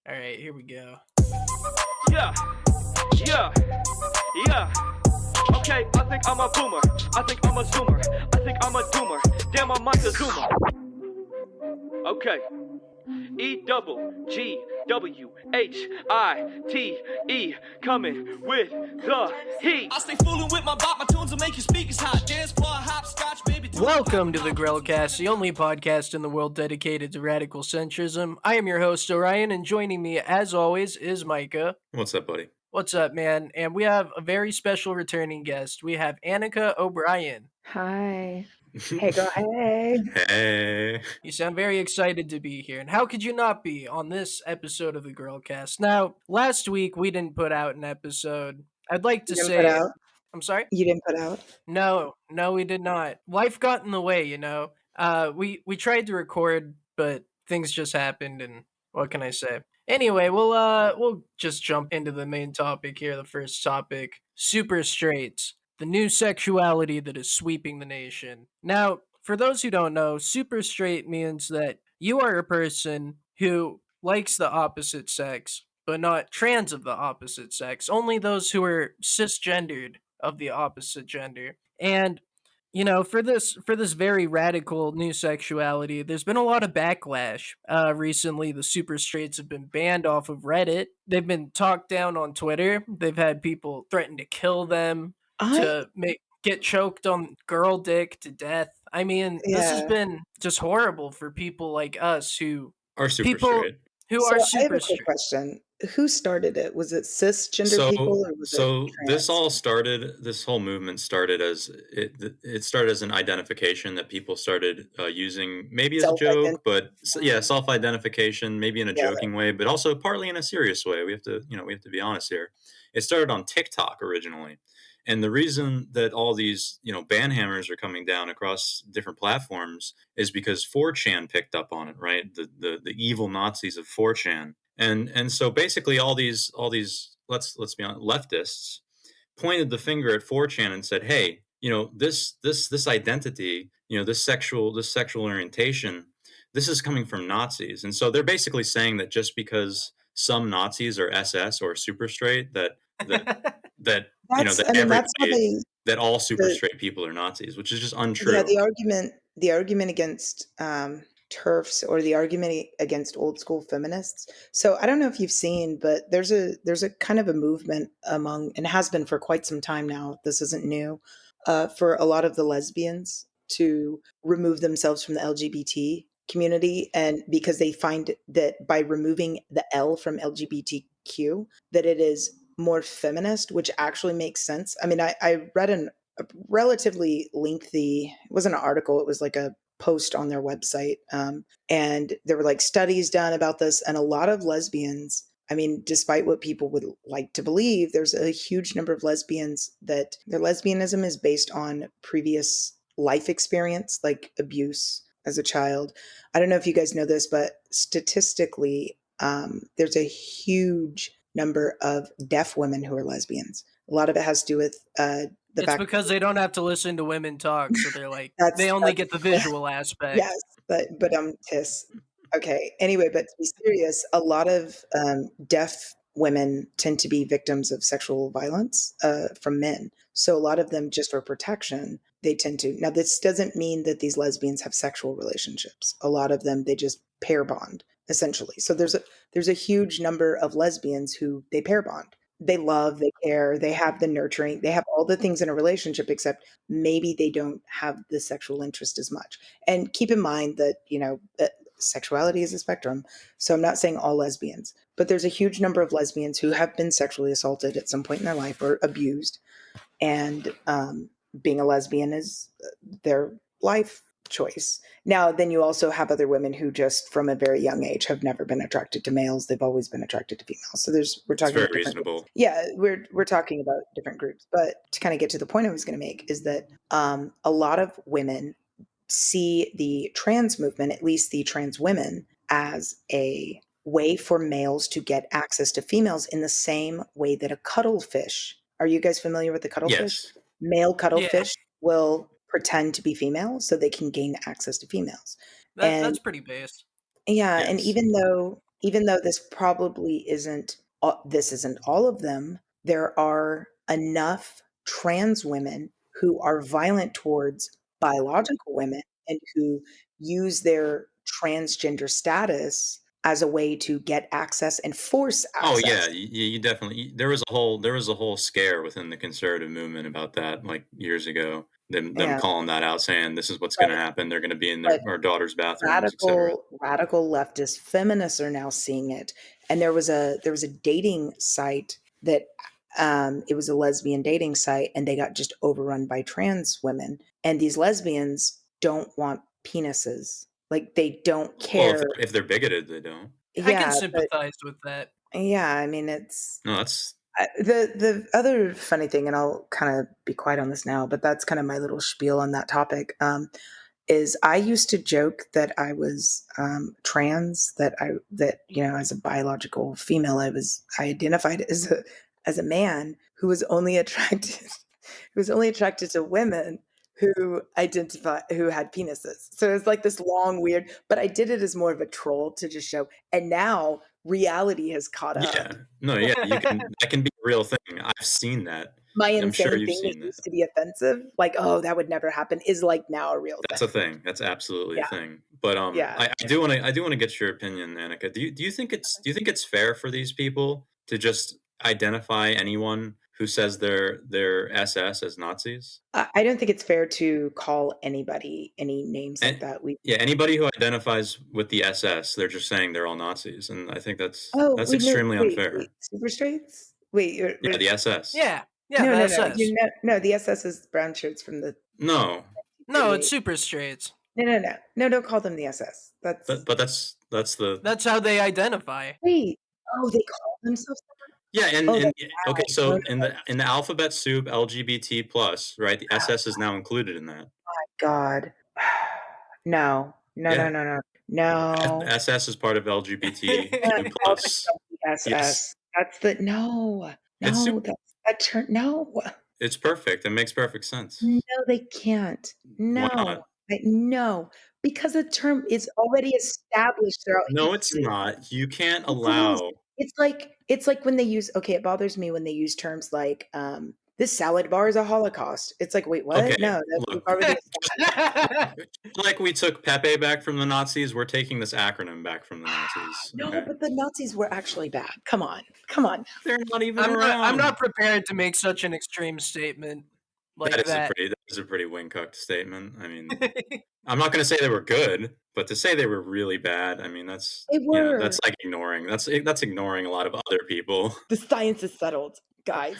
All right, here we go. Yeah, yeah, yeah. Okay, I think I'm a boomer. I think I'm a zoomer. I think I'm a doomer. Damn, I'm Mike the Zoomer. Okay. EWGWHITE coming with the heat. I stay fooling with my bop, my tunes will make your speakers hot. Dance floor, hopscotch, baby. Welcome to the Grillcast, the only podcast in the world dedicated to radical centrism. I am your host, Orion, and joining me, as always, is Micah. What's up, buddy? What's up, man? And we have a very special returning guest. We have Annika O'Brien. Hi. Hey, girl. Hey. Hey. You sound very excited to be here, and how could you not be on this episode of the Grillcast? Now, last week we didn't put out an episode. I'd like to You didn't say, put out? I'm sorry? You didn't put out? No, we did not. Life got in the way, you know. We tried to record, but things just happened, and what can I say? Anyway, we'll just jump into the main topic here. The first topic: super straights, the new sexuality that is sweeping the nation. Now, for those who don't know, super straight means that you are a person who likes the opposite sex, but not trans of the opposite sex. Only those who are cisgendered of the opposite gender. And for this very radical new sexuality, there's been a lot of backlash. Recently, the super straights have been banned off of Reddit. They've been talked down on Twitter. They've had people threaten to kill them, to get choked on girl dick to death. I mean, this has been just horrible for people like us who are super straight. who So are I have super a quick straight. question. Who started it? Was it cisgender people or was it trans? This whole movement started as it started as an identification that people started using, maybe as a joke, but self-identification, maybe in a joking way, but also partly in a serious way. We have to be honest here. It started on TikTok originally. And the reason that all these, ban hammers are coming down across different platforms is because 4chan picked up on it, right? The evil Nazis of 4chan. And so basically all these let's be honest, leftists pointed the finger at 4chan and said, "Hey, this identity, this sexual orientation, this is coming from Nazis." And so they're basically saying that just because some Nazis are SS or super straight that all super straight people are Nazis, which is just untrue. Yeah, the argument against TERFs, or the argument against old school feminists. So I don't know if you've seen, but there's a kind of a movement among, and has been for quite some time now, this isn't new, for a lot of the lesbians to remove themselves from the LGBT community, and because they find that by removing the L from LGBTQ, that it is more feminist, which actually makes sense. I mean, I read a relatively lengthy, it wasn't an article, it was like a post on their website. And there were like studies done about this, and a lot of lesbians, I mean, despite what people would like to believe, there's a huge number of lesbians that their lesbianism is based on previous life experience, like abuse as a child. I don't know if you guys know this, but statistically, there's a huge number of deaf women who are lesbians. A lot of it has to do with it's because they don't have to listen to women talk, so they're like they only get the visual aspect. Yes, but okay. Anyway, but to be serious, a lot of deaf women tend to be victims of sexual violence from men. So a lot of them, just for protection, they tend to. Now, this doesn't mean that these lesbians have sexual relationships. A lot of them, they just pair bond, essentially. So there's a huge number of lesbians who they pair bond. They love, they care, they have the nurturing, they have all the things in a relationship, except maybe they don't have the sexual interest as much. And keep in mind that, sexuality is a spectrum. So I'm not saying all lesbians, but there's a huge number of lesbians who have been sexually assaulted at some point in their life or abused. And being a lesbian is their life choice. Now, then you also have other women who just from a very young age have never been attracted to males. They've always been attracted to females. So we're talking about reasonable. Groups. Yeah, we're talking about different groups. But to kind of get to the point I was going to make is that a lot of women see the trans movement, at least the trans women, as a way for males to get access to females in the same way that a cuttlefish. Are you guys familiar with the cuttlefish? Yes. Male cuttlefish will pretend to be female so they can gain access to females. That's pretty base. Yeah, yes. And even though even though this probably isn't this isn't all of them, there are enough trans women who are violent towards biological women and who use their transgender status as a way to get access and force Oh yeah, access. you definitely. There was a whole scare within the conservative movement about that, like years ago. Them Yeah, calling that out, saying this is what's going but to happen. They're going to be in but our daughters' bathrooms, etc. radical leftist feminists are now seeing it. And there was a dating site that it was a lesbian dating site, and they got just overrun by trans women. And these lesbians don't want penises. Like they don't Well, care. if they're bigoted, they don't. I can Yeah, but sympathize with that. yeah, I mean it's No, that's the other funny thing, and I'll kind of be quiet on this now, but that's kind of my little spiel on that topic. Is I used to joke that I was trans, that as a biological female, I identified as a man who was only attracted to women who had penises. So it's like this long weird, but I did it as more of a troll to just show. And now reality has caught yeah. up. No, yeah. You can that can be a real thing. I've seen that. My I'm sure insane you've thing that seen that. used to be offensive, like, oh, that would never happen, is like now a real That's thing. a thing. That's absolutely a Yeah. thing. But Yeah. I do want to get your opinion, Annika. Do you think it's fair for these people to just identify anyone who says they're SS as Nazis? I don't think it's fair to call anybody any names like And that. We yeah, anybody who identifies with the SS, they're just saying they're all Nazis, and I think Oh, that's we know. extremely Wait, unfair. super straights? Wait, Yeah, the SS. Yeah, yeah, no, the no, no, SS. no. The SS is brown shirts from the No, No, it's 38. super straights. No. Don't call them the SS. That's but that's the That's how they identify. wait. Oh, they call themselves. yeah, Oh, and that's okay, bad. No, so no, no. in the alphabet soup LGBT plus, right? The Oh SS is now included in that. God. No, no, no, Yeah, no, no, no. SS is part of LGBTQ Call plus. themselves the Yes, SS. That's the no, it's no. super. That's that turn. No. It's perfect. It makes perfect sense. No, they can't. Why No. not? No, because the term is already established throughout No, it's history. not. You can't Yes, it is. allow. It's like when they use okay, it bothers me when they use terms like, "This salad bar is a Holocaust." It's like, "Wait, what? Okay, No, that we've look, already established." like we took Pepe back from the Nazis, we're taking this acronym back from the Nazis. No, Okay, but the Nazis were actually bad. Come on. Come on. they're not even I'm around. not prepared to make such an extreme statement like that. That is a pretty wing-cooked statement. I mean, I'm not gonna say they were good, but to say they were really bad, I mean, They were. that's like ignoring that's ignoring a lot of other people. The science is settled, guys.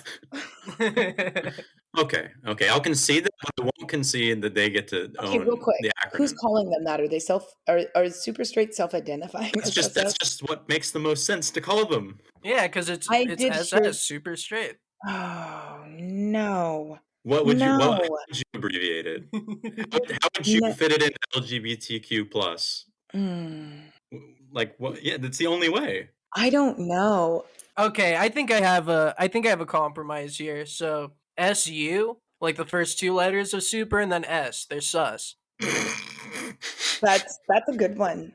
Okay, I'll concede that, but I won't concede that they get to Okay, real own quick. the Who's acronym. calling them that? Are they are super straight self-identifying as That's SS? just what makes the most sense to call them. Yeah, because I it's did hear SS, super straight. oh, no. How No. would you abbreviate it? How would you No. fit it into LGBTQ plus? Mm. Like what? Yeah, that's the only way. I don't know. Okay, I think I have a compromise here. So SU, like the first two letters of super, and then S. They're sus. That's a good one.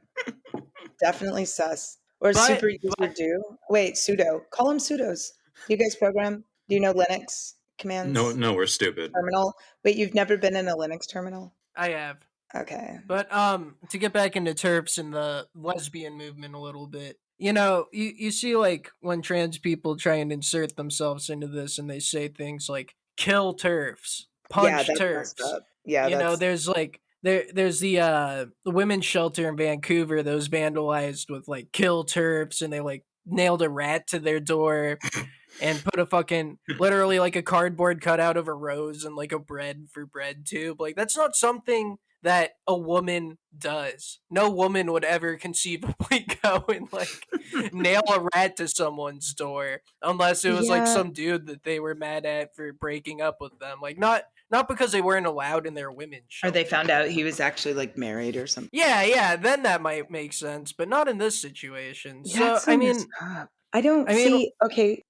Definitely sus. Or super user But do. Wait, sudo. Call them sudos. Do you guys program? Do you know Linux No, commands? no, we're stupid. Terminal? Wait, you've never been in a Linux terminal? I have. Okay. But to get back into TERFs and the lesbian movement a little bit, you see like when trans people try and insert themselves into this and they say things like kill TERFs, Yeah, punch that's messed TERFs. up. Yeah, that's There's like there's the women's shelter in Vancouver that was vandalized with like kill TERFs and they like nailed a rat to their door and put a fucking literally like a cardboard cutout of a rose and like a bread for bread tube. Like that's not something that a woman does. No woman would ever conceivably go and like nail a rat to someone's door unless it was like yeah. some dude that they were mad at for breaking up with them. Like not because they weren't allowed in their women's Or they shelter. found out he was actually like married or something. Yeah, then that might make sense, but not in this situation. So That's so messed up. I don't I mean, see. Okay,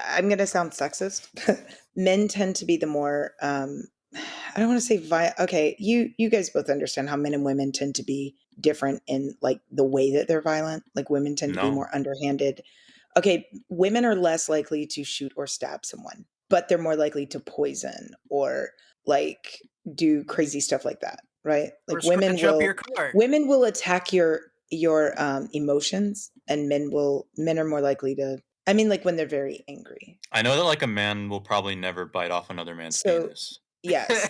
I'm gonna sound sexist. Men tend to be the more. I don't want to say okay, you guys both understand how men and women tend to be different in like the way that they're violent? Like women tend to be No. more underhanded. Okay, women are less likely to shoot or stab someone, but they're more likely to poison or like do crazy stuff like that, right? Or Like scratch up your car. women will attack your emotions, and men are more likely to, I mean, like when they're very angry. I know that like a man will probably never bite off another man's So penis. yes,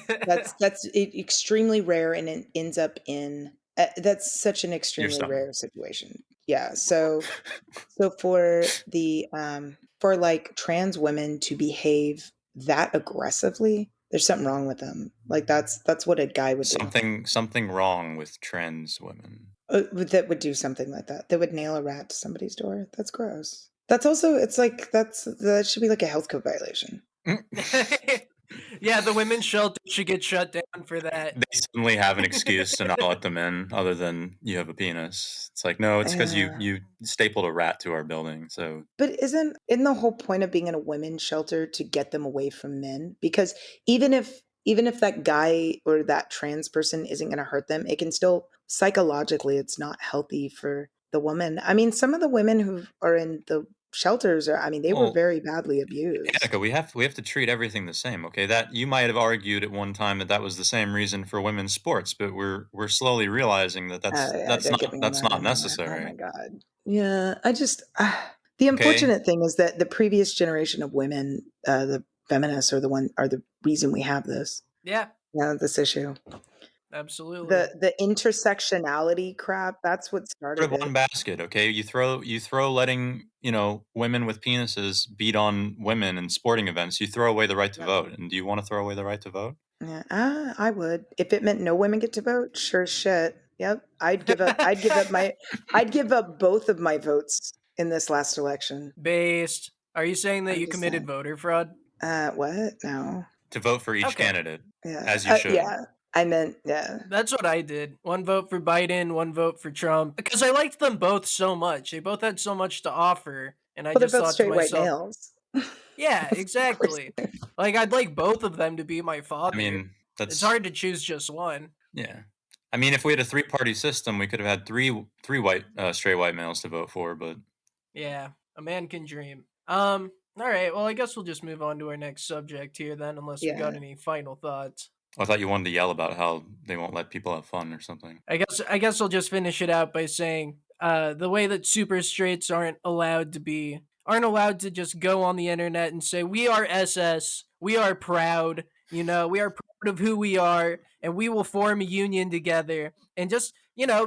extremely rare, and it ends up in that's such an Your extremely stomach. rare situation. Yeah. So for like trans women to behave that aggressively, there's something wrong with them. Like that's what a guy would do. Something wrong with trans women. That would do something like that. They would nail a rat to somebody's door. That's gross. That's also, it's like that should be like a health code violation. Yeah, the women's shelter should get shut down for that. They suddenly have an excuse to not let them in, other than you have a penis. It's like, no, it's because you stapled a rat to our building. So, But isn't the whole point of being in a women's shelter to get them away from men? Because even if that guy or that trans person isn't going to hurt them, it can still psychologically, it's not healthy for the woman. I mean, some of the women who are in the shelters are, I mean, they were well, very badly abused. Annika, we have to treat everything the same. Okay, that you might have argued at one time that that was the same reason for women's sports, but we're slowly realizing that Yeah, don't get me on that's that not anymore. Oh necessary. my god. Yeah, I just the Okay, unfortunate thing is that the previous generation of women, the feminists, are the reason we have this. Yeah, Yeah, this issue. absolutely. The intersectionality crap, that's what sort started of it. one basket. Okay, you throw letting women with penises beat on women in sporting events. You throw away the right to Yep. vote. And do you want to throw away the right to vote? Yeah, I would. If it meant no women get to vote, sure as shit. Yep. I'd give up both of my votes in this last election. Based. Are you saying that I'm you just committed saying. voter fraud? What? No. To vote for each Okay. candidate, Yeah. as you should. Yeah. I meant, yeah. That's what I did. One vote for Biden, one vote for Trump. Because I liked them both so much. They both had so much to offer. And I Well, they're just both thought to straight white myself, males. yeah, Of course. exactly. Like, I'd like both of them to be my I father. mean, It's that's hard to choose just one. yeah. I mean, if we had a three-party system, we could have had three white straight white males to vote for. But Yeah, a man can dream. All right. Well, I guess we'll just move on to our next subject here then, unless you got Yeah. any final thoughts. I thought you wanted to yell about how they won't let people have fun or something. I guess I'll just finish it out by saying the way that super straights aren't allowed to just go on the internet and say we are SS, we are proud, we are proud of who we are, and we will form a union together and just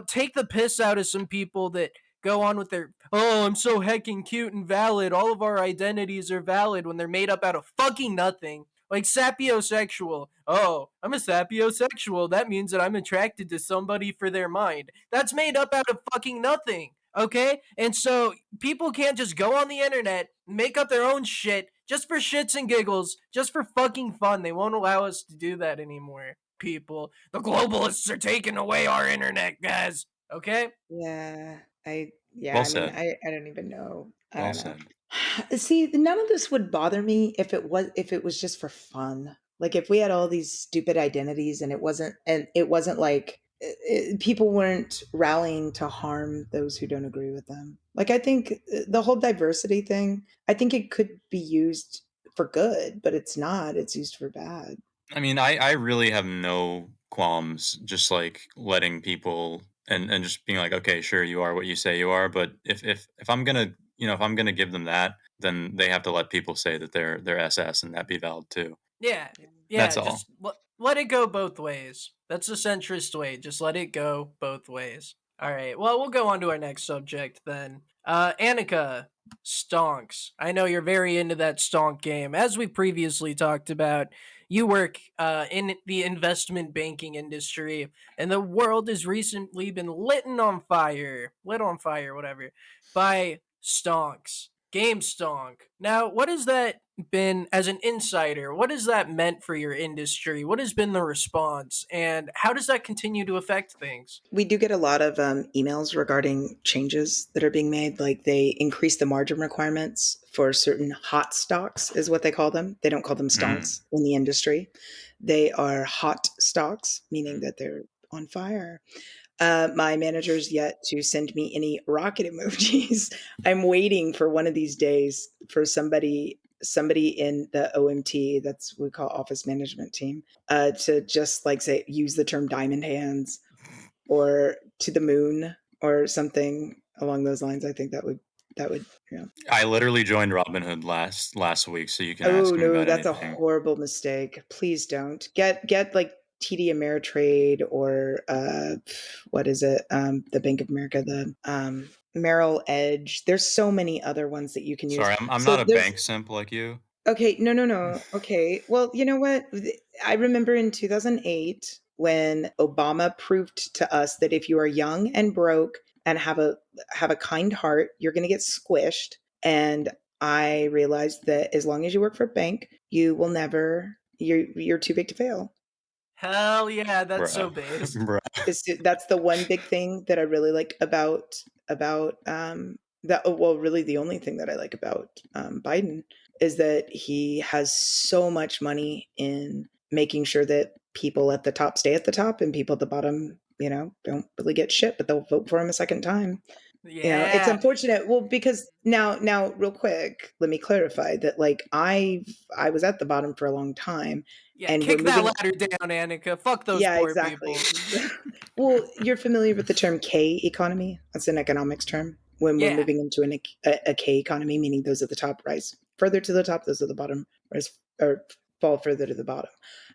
take the piss out of some people that go on with their I'm so heckin' cute and valid. All of our identities are valid when they're made up out of fucking nothing. Like sapiosexual. Oh, I'm a sapiosexual. That means that I'm attracted to somebody for their mind. That's made up out of fucking nothing. Okay? And so people can't just go on the internet, make up their own shit just for shits and giggles, just for fucking fun. They won't allow us to do that anymore, people. The globalists are taking away our internet, guys. Okay? Yeah. Well I mean, said. I don't even know. I Well don't know. said. See, none of this would bother me if it was just for fun. Like if we had all these stupid identities and it wasn't like people weren't rallying to harm those who don't agree with them. Like I think the whole diversity thing, I think it could be used for good, but it's not. It's used for bad. I mean, I really have no qualms just like letting people and just being like, okay, sure, you are what you say you are, but if I'm gonna if I'm gonna give them that, then they have to let people say that they're SS and that be valid too. Yeah. Yeah, That's all. just let it go both ways. That's the centrist way. Just let it go both ways. All right. Well, we'll go on to our next subject then. Annika, stonks. I know you're very into that stonk game. As we previously talked about, you work in the investment banking industry, and the world has recently been lit on fire, whatever, by stonks. Game stonk. Now, what has that been as an insider? What has that meant for your industry? What has been the response? And how does that continue to affect things? We do get a lot of emails regarding changes that are being made. Like they increase the margin requirements for certain hot stocks, is what they call them. They don't call them Mm. stonks in the industry. They are hot stocks, meaning that they're on fire. My manager's yet to send me any rocket emojis. I'm waiting for one of these days for somebody in the OMT, that's what we call office management team, to just like say use the term diamond hands or to the moon or something along those lines. I think that would yeah. I literally joined Robinhood last week, so you can Oh ask me no, about that's a anything. horrible mistake. Please don't get like TD Ameritrade or what is it? The Bank of America, the Merrill Edge. There's so many other ones that you can use. Sorry, I'm So not a there's bank simp like you. okay, no. Okay, well, you know what? I remember in 2008 when Obama proved to us that if you are young and broke and have a kind heart, you're going to get squished. And I realized that as long as you work for a bank, you will never. You're too big to fail. Hell yeah, that's so Bruh. based. Bruh. That's the one big thing that I really like about that. Well, really, the only thing that I like about Biden is that he has so much money in making sure that people at the top stay at the top and people at the bottom, don't really get shit, but they'll vote for him a second time. It's Yeah. unfortunate. Well, because now, real quick, let me clarify that like I was at the bottom for a long time, Yeah, and we're kick that moving. ladder down, Annika. Fuck those Yeah, poor exactly. people. Well, you're familiar with the term K economy? That's an economics term. When we're Yeah. moving into a K economy, meaning those at the top rise further to the top, those at the bottom rise or fall further to the bottom.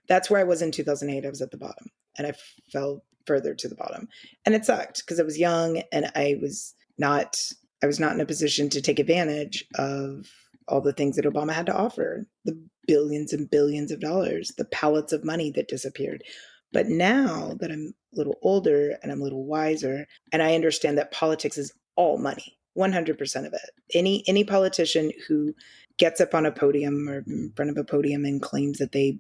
That's where I was in 2008. I was at the bottom, and I fell further to the bottom, and it sucked because I was young and I was not in a position to take advantage of all the things that Obama had to offer, the billions and billions of dollars, the pallets of money that disappeared. But now that I'm a little older and I'm a little wiser, and I understand that politics is all money, 100% of it. Any politician who gets up on a podium or in front of a podium and claims that they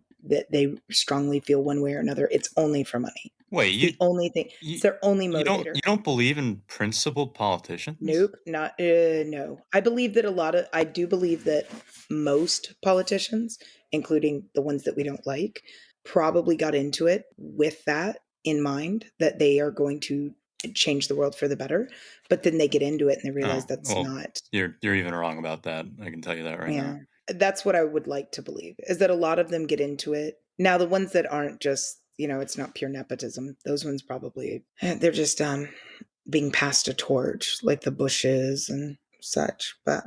strongly feel one way or another, it's only for money. Wait, It's the only thing. It's you their only you motivator. don't believe in principled politicians? Nope, not no. I do believe that most politicians, including the ones that we don't like, probably got into it with that in mind that they are going to change the world for the better, but then they get into it and they Oh, realize that's well, not. you're even wrong about that. I can tell you that right Yeah. now. That's what I would like to believe is that a lot of them get into it. Now the ones that aren't just, it's not pure nepotism. Those ones probably they're just being passed a torch like the Bushes and such. But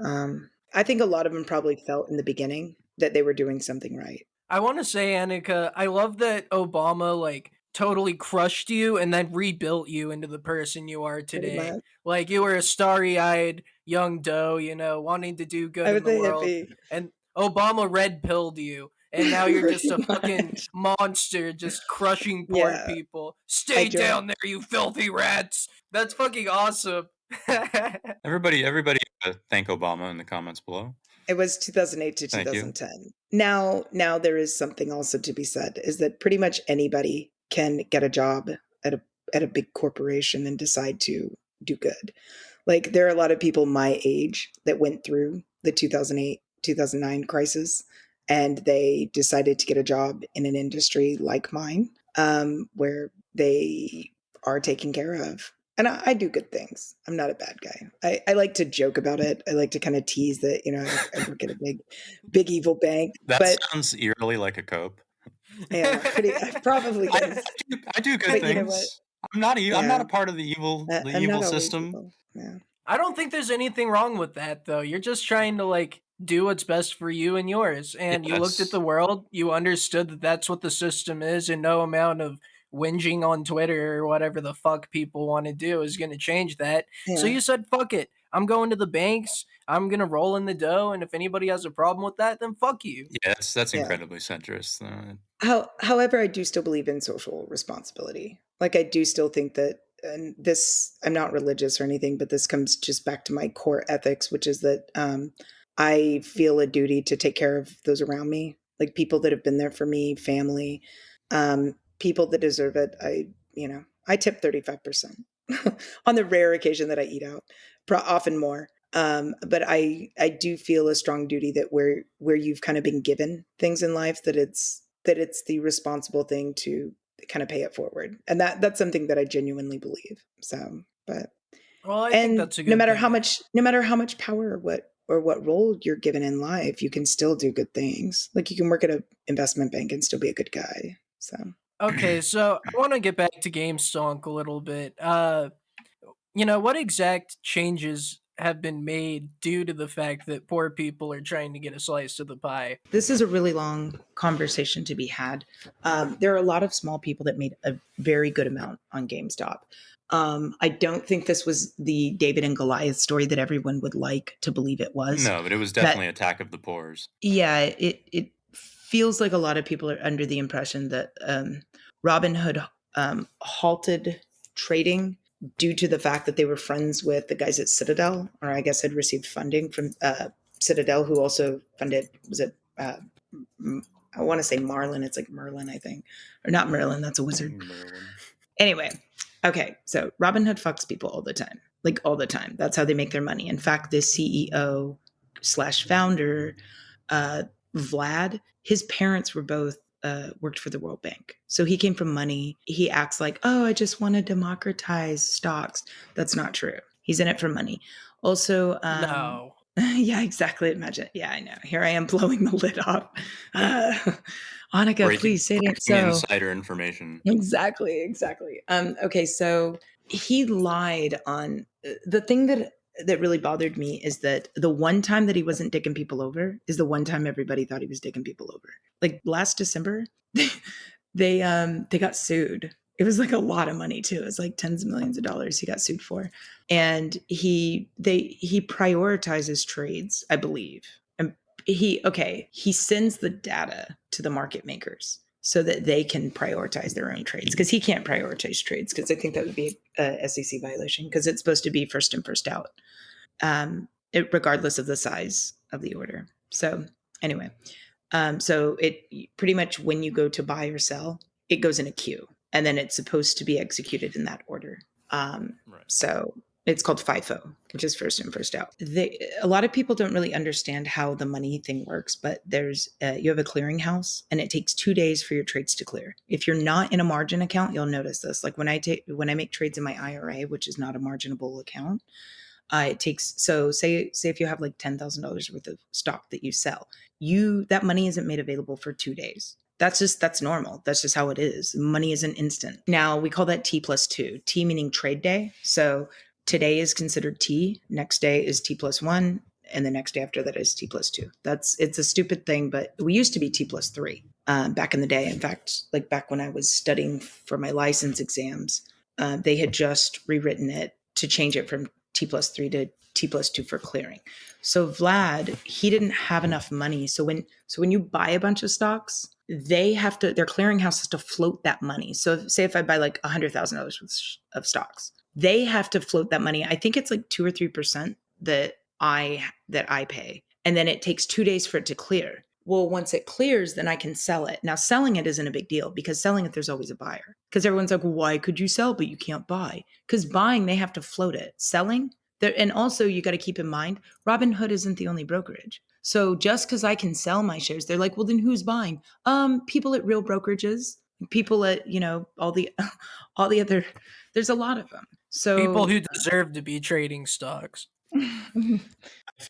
I think a lot of them probably felt in the beginning that they were doing something right. I want to say, Annika, I love that Obama like totally crushed you and then rebuilt you into the person you are Pretty today. much. Like you were a starry-eyed young doe, wanting to do I good in was the a world, hippie. and Obama red pilled you, and now you're just Pretty a fucking much. monster, just crushing poor Yeah. people. I Stay joined. down there, you filthy rats. That's fucking awesome. Everybody, thank Obama in the comments below. It was 2008 to Thank you. 2010. Now there is something also to be said is that pretty much anybody can get a job at a big corporation and decide to do good. Like there are a lot of people my age that went through the 2008 2009 crisis and they decided to get a job in an industry like mine, where they are taken care of. And I do good things. I'm not a bad guy. I like to joke about it. I like to kind of tease that, I work at a big evil bank. That But sounds eerily like a cope. yeah, pretty probably I, does. I do good But you know what? things. I'm not Yeah, a part of the I'm evil not always system. evil. Yeah, I don't think there's anything wrong with that though. You're just trying to like do what's best for you and yours. And you looked at Yes. the world, you understood that that's what the system is, and no amount of whinging on Twitter or whatever the fuck people want to do is going to change that. So yeah, you said, fuck it. I'm going to the banks. I'm going to roll in the dough. And if anybody has a problem with that, then fuck you. Yeah, that's yeah. incredibly centrist. However, I do still believe in social responsibility. Like I do still think that, and this, I'm not religious or anything, but this comes just back to my core ethics, which is that I feel a duty to take care of those around me, like people that have been there for me, family, people that deserve it. I tip 35% on the rare occasion that I eat out, often more. But I do feel a strong duty that where you've kind of been given things in life that it's the responsible thing to kind of pay it forward. And that's something that I genuinely believe. So, but Well, I think and that's a good thing. no matter how much power or what role you're given in life, you can still do good things. Like you can work at an investment bank and still be a good guy. So Okay, so I want to get back to GameStonk a little bit. What exact changes have been made due to the fact that poor people are trying to get a slice of the pie? this is a really long conversation to be had. There are a lot of small people that made a very good amount on GameStop. I don't think this was the David and Goliath story that everyone would like to believe it was. No, but it was definitely Attack of the Poors. Yeah, it feels like a lot of people are under the impression that Robinhood halted trading due to the fact that they were friends with the guys at Citadel, or I guess had received funding from Citadel, who also funded, was it, I want to say Marlin, it's like Merlin, I think. Or not Merlin, that's a wizard. Merlin. Anyway, okay, so Robinhood fucks people all the time. Like all the time. That's how they make their money. In fact, the CEO / founder, Vlad, his parents were both worked for the World Bank. So he came from money. He acts like, oh, I just want to democratize stocks. That's not true. He's in it for money. Also, No. yeah, exactly. Imagine. Yeah, I know. Here I am blowing the lid off. Annika, please say it. So insider information. Exactly. Okay, so he lied on the thing that really bothered me is that the one time that he wasn't dicking people over is the one time everybody thought he was dicking people over. Like last December, they got sued. It was like a lot of money too. It was like tens of millions of dollars he got sued for. And he prioritizes trades, I believe. And he sends the data to the market makers so that they can prioritize their own trades, because he can't prioritize trades, because I think that would be a SEC violation, because it's supposed to be first in, first out, regardless of the size of the order. So anyway, so it pretty much, when you go to buy or sell, it goes in a queue, and then it's supposed to be executed in that order. Right. So it's called FIFO, which is first in, first out. A lot of people don't really understand how the money thing works, but there's you have a clearinghouse, and it takes 2 days for your trades to clear. If you're not in a margin account, you'll notice this. Like when I make trades in my IRA, which is not a marginable account, it takes, so say if you have like $10,000 worth of stock that you sell, that money isn't made available for 2 days. That's normal. That's just how it is. Money isn't instant. Now we call that T+2. T meaning trade day. So today is considered T, next day is T+1, and the next day after that is T+2. It's a stupid thing, but we used to be T+3 back in the day. In fact, like back when I was studying for my license exams, they had just rewritten it to change it from T+3 to T+2 for clearing. So Vlad, he didn't have enough money. So when you buy a bunch of stocks, their clearinghouse has to float that money. So say if I buy like $100,000 worth of stocks, they have to float that money. I think it's like 2 or 3% that I pay. And then it takes 2 days for it to clear. Well, once it clears, then I can sell it. Now, selling it isn't a big deal, because selling it, there's always a buyer. Because everyone's like, why could you sell, but you can't buy? Because buying, they have to float it. Selling, and also you got to keep in mind, Robinhood isn't the only brokerage. So just because I can sell my shares, they're like, well, then who's buying? People at real brokerages, people at, all the other, there's a lot of them. So people who deserve to be trading stocks. I feel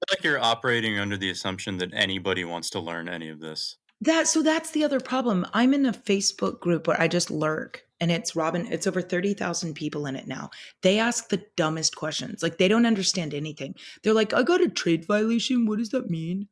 like you're operating under the assumption that anybody wants to learn any of this. That's the other problem. I'm in a Facebook group where I just lurk, and it's over 30,000 people in it now. They ask the dumbest questions. Like, they don't understand anything. They're like, I got a trade violation. What does that mean?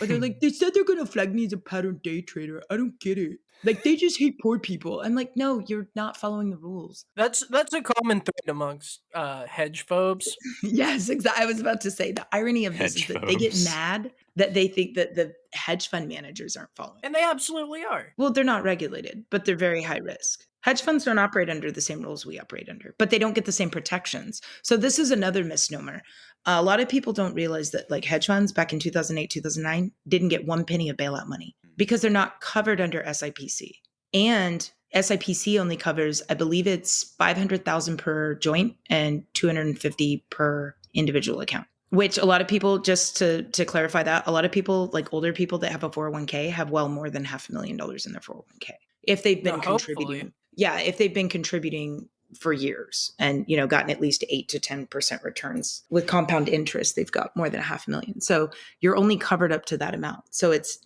Or they're like, they said they're going to flag me as a pattern day trader. I don't get it. Like, they just hate poor people. I'm like, no, you're not following the rules. That's a common thread amongst hedge phobes. Yes, exactly. I was about to say, the irony of this is that they get mad that they think that the hedge fund managers aren't following. And they absolutely are. Well, they're not regulated, but they're very high risk. Hedge funds don't operate under the same rules we operate under, but they don't get the same protections. So this is another misnomer. A lot of people don't realize that, like, hedge funds back in 2008, 2009 didn't get 1 penny of bailout money because they're not covered under SIPC. And SIPC only covers, I believe it's $500,000 per joint and $250 per individual account. Which a lot of people, just to clarify that, a lot of people, like older people that have a 401k, have well more than $500,000 in their 401k if they've been contributing. Yeah, if they've been contributing for years and gotten at least 8 to 10% returns with compound interest, they've got more than $500,000. So you're only covered up to that amount. So it's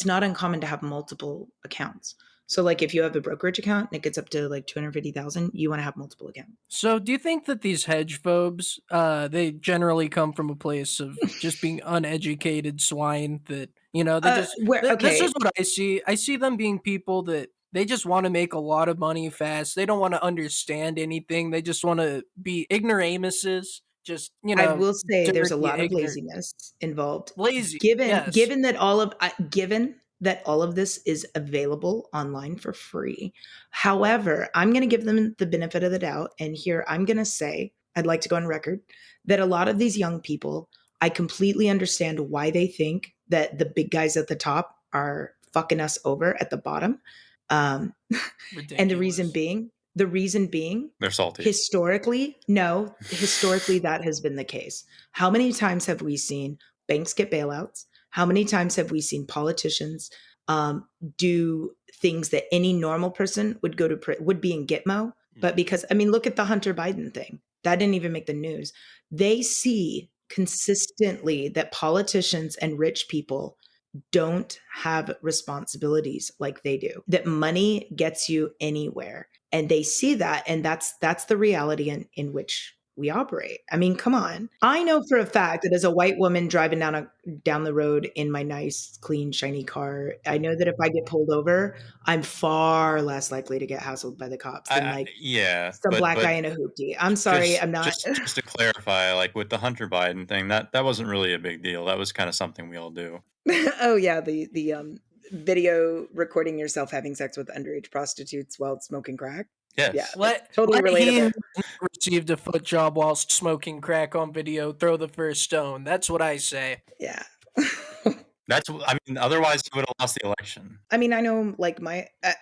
not uncommon to have multiple accounts. So like if you have a brokerage account and it gets up to like 250,000, you want to have multiple accounts. So do you think that these hedge phobes, they generally come from a place of just being uneducated swine that, they just, this Okay, is what I see. I see them being people that they just want to make a lot of money fast. They don't want to understand anything. They just want to be ignoramuses, just, I will say there's a dirty, lot of ignorant, laziness involved. lazy. Given Yes. given that all of given that all of this is available online for free. However, I'm going to give them the benefit of the doubt, and here I'm going to say I'd like to go on record that a lot of these young people, I completely understand why they think that the big guys at the top are fucking us over at the bottom. Um, and Ridiculous. the reason being, They're salty. historically that has been the case. How many times have we seen banks get bailouts? How many times have we seen politicians do things that any normal person would be in Gitmo? But because look at the Hunter Biden thing. That didn't even make the news. They see consistently that politicians and rich people don't have responsibilities like they do, that money gets you anywhere, and they see that, and that's the reality in which we operate. Come on. I know for a fact that as a white woman driving down the road in my nice clean shiny car, I know that if I get pulled over, I'm far less likely to get hassled by the cops than like Yeah, some but black guy in a hoopty. I'm sorry, I'm not. just to clarify, like with the Hunter Biden thing, that wasn't really a big deal. That was kind of something we all do. Oh yeah, the video recording yourself having sex with underage prostitutes while smoking crack. Yes. Yeah, Let totally he relatable. who received a foot job whilst smoking crack on video throw the first stone. That's what I say. Yeah. Otherwise he would have lost the election. I know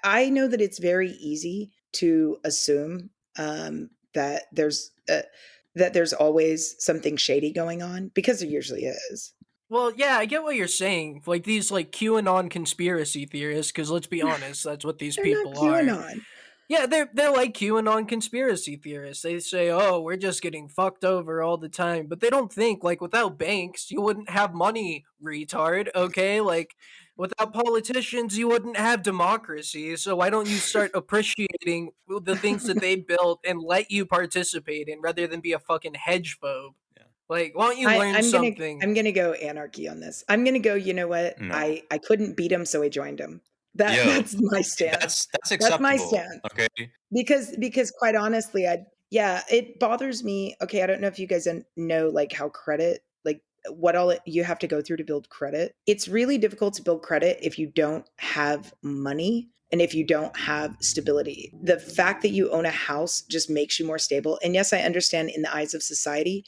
I know that it's very easy to assume that there's always something shady going on, because there usually is. Well, yeah, I get what you're saying. Like these like QAnon conspiracy theorists, because let's be honest, that's what these They're not people are. QAnon. Yeah, they're like QAnon conspiracy theorists. They say, "Oh, we're just getting fucked over all the time," but they don't think like without banks, you wouldn't have money, retard. Okay, like without politicians, you wouldn't have democracy. So why don't you start appreciating the things that they built and let you participate in, rather than be a fucking hedge phobe? Yeah. Like, why don't you learn something? I'm gonna go anarchy on this. I'm gonna go, you know what? No. I couldn't beat him, so I joined him. That's my stance. That's acceptable. That's my stance. Okay. Because quite honestly, it bothers me. Okay, I don't know if you guys know like how credit, like what all you have to go through to build credit. It's really difficult to build credit if you don't have money and if you don't have stability. The fact that you own a house just makes you more stable. And yes, I understand in the eyes of society,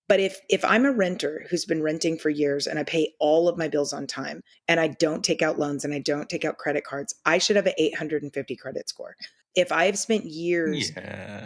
but if I'm a renter who's been renting for years and I pay all of my bills on time and I don't take out loans and I don't take out credit cards, I should have an 850 credit score. If I have spent years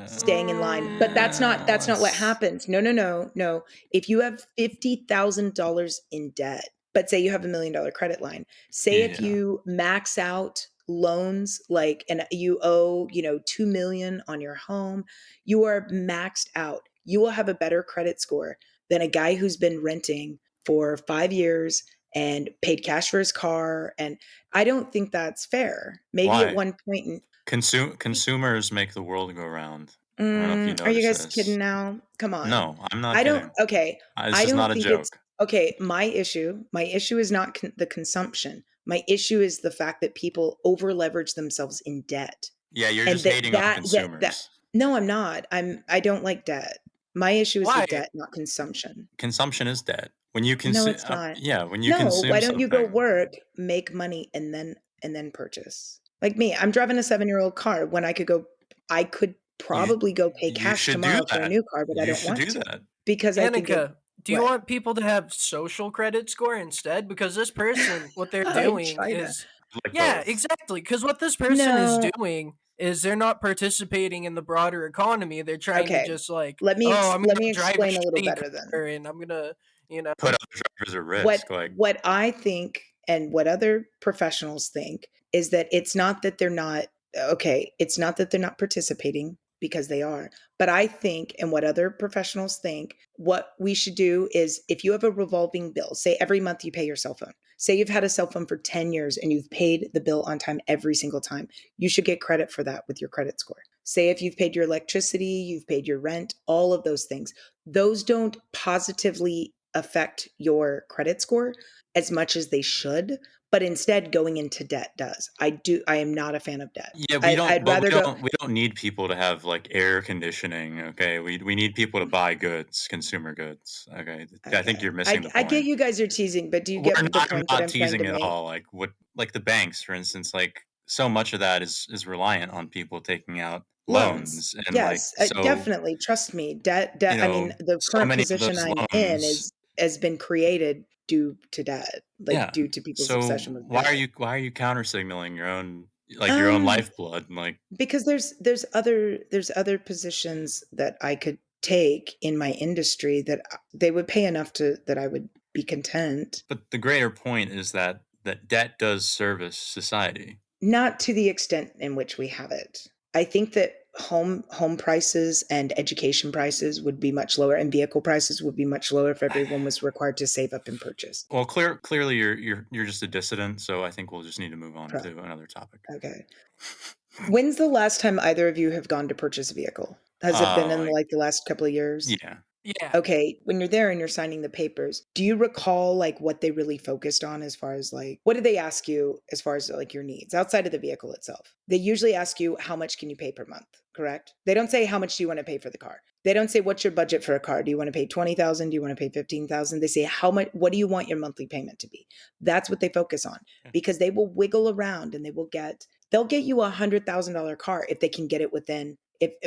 staying in line, but that's not what happens. No. If you have $50,000 in debt, but say you have $1 million credit line, say if you max out loans, like, and you owe, $2 million on your home, you are maxed out. You will have a better credit score than a guy who's been renting for 5 years and paid cash for his car. And I don't think that's fair. Maybe at one point in consumers make the world go round. I don't know if you are you guys this. kidding now? Come on. No, I'm not kidding. Okay. This is not a joke. Okay, my issue is not the consumption. My issue is the fact that people over leverage themselves in debt. Yeah, you're just hating on consumers. No, I'm not. I don't like debt. My issue is with debt, not consumption. Consumption is debt. When you consume, no, it's not. When you consume, why don't you go work, make money, and then purchase? Like me, I'm driving a 7-year-old car when I could probably go pay cash tomorrow for a new car, but I don't want to. Because Annika, do you want people to have social credit score instead? Because this person, what they're doing is exactly. Because what this person is doing is they're not participating in the broader economy. They're trying to just like, let me explain a little better then. And I'm gonna, put other drivers at risk. What I think and what other professionals think is that it's not that they're not okay, it's not that they're not participating, because they are. But I think, and what other professionals think, what we should do is, if you have a revolving bill, say every month you pay your cell phone. Say you've had a cell phone for 10 years and you've paid the bill on time every single time. You should get credit for that with your credit score. Say if you've paid your electricity, you've paid your rent, all of those things. Those don't positively affect your credit score as much as they should, but instead going into debt does. I am not a fan of debt. Yeah, I'd rather go. we don't need people to have, like, air conditioning, okay? We need people to buy goods, consumer goods, okay? I think Okay. you're missing the I get point. you guys are teasing, but do you We're get the not I'm point that not I'm trying to teasing at make? all, like, what like, the banks, for instance, like, so much of that is reliant on people taking out Loans. loans, and, like, Yes, so, definitely. Trust me. you Debt. I mean, know, the so current many of position those I'm in loans. is has been created due to debt, like Yeah. due to people's So, obsession with debt. why are you counter signaling your own, like, your own Um, lifeblood? Like, because there's other positions that I could take in my industry that they would pay enough to that I would be content. but the greater point is that debt does service society. Not to the extent in which we have it. I think that home prices and education prices would be much lower, and vehicle prices would be much lower if everyone was required to save up and purchase. Well, clearly you're just a dissident, so I think we'll just need to move on Pro to another topic. Okay. When's the last time either of you have gone to purchase a vehicle? Has it been in, Like, like, the last couple of years? yeah. Yeah. Okay, when you're there and you're signing the papers, do you recall, like, what they really focused on as far as, like, what did they ask you as far as, like, your needs outside of the vehicle itself? They usually ask you, how much can you pay per month, correct? They don't say, how much do you want to pay for the car? They don't say, what's your budget for a car? Do you want to pay 20,000? Do you want to pay 15,000? They say, how much, what do you want your monthly payment to be? That's what they focus on, Yeah. because they will wiggle around and they'll get you $100,000 car if they can get it within,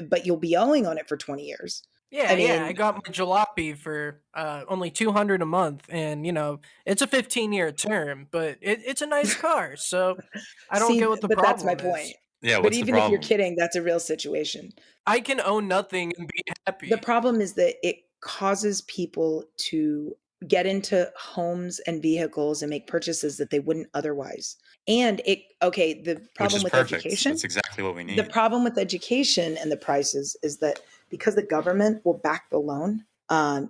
but you'll be owing on it for 20 years. Yeah, I yeah. I mean, got my jalopy for only 200 a month, and it's a 15-year term, but it's a nice car, so I don't get see, what the but that's my problem point. is. Yeah, But what's the even if you're problem? kidding, that's a real situation. I can own nothing and be The happy. problem is that it causes people to get into homes and vehicles and make purchases that they wouldn't otherwise. And the Which problem is with perfect. education, That's exactly what we the need. problem with education and the prices is that because the government will back the loan,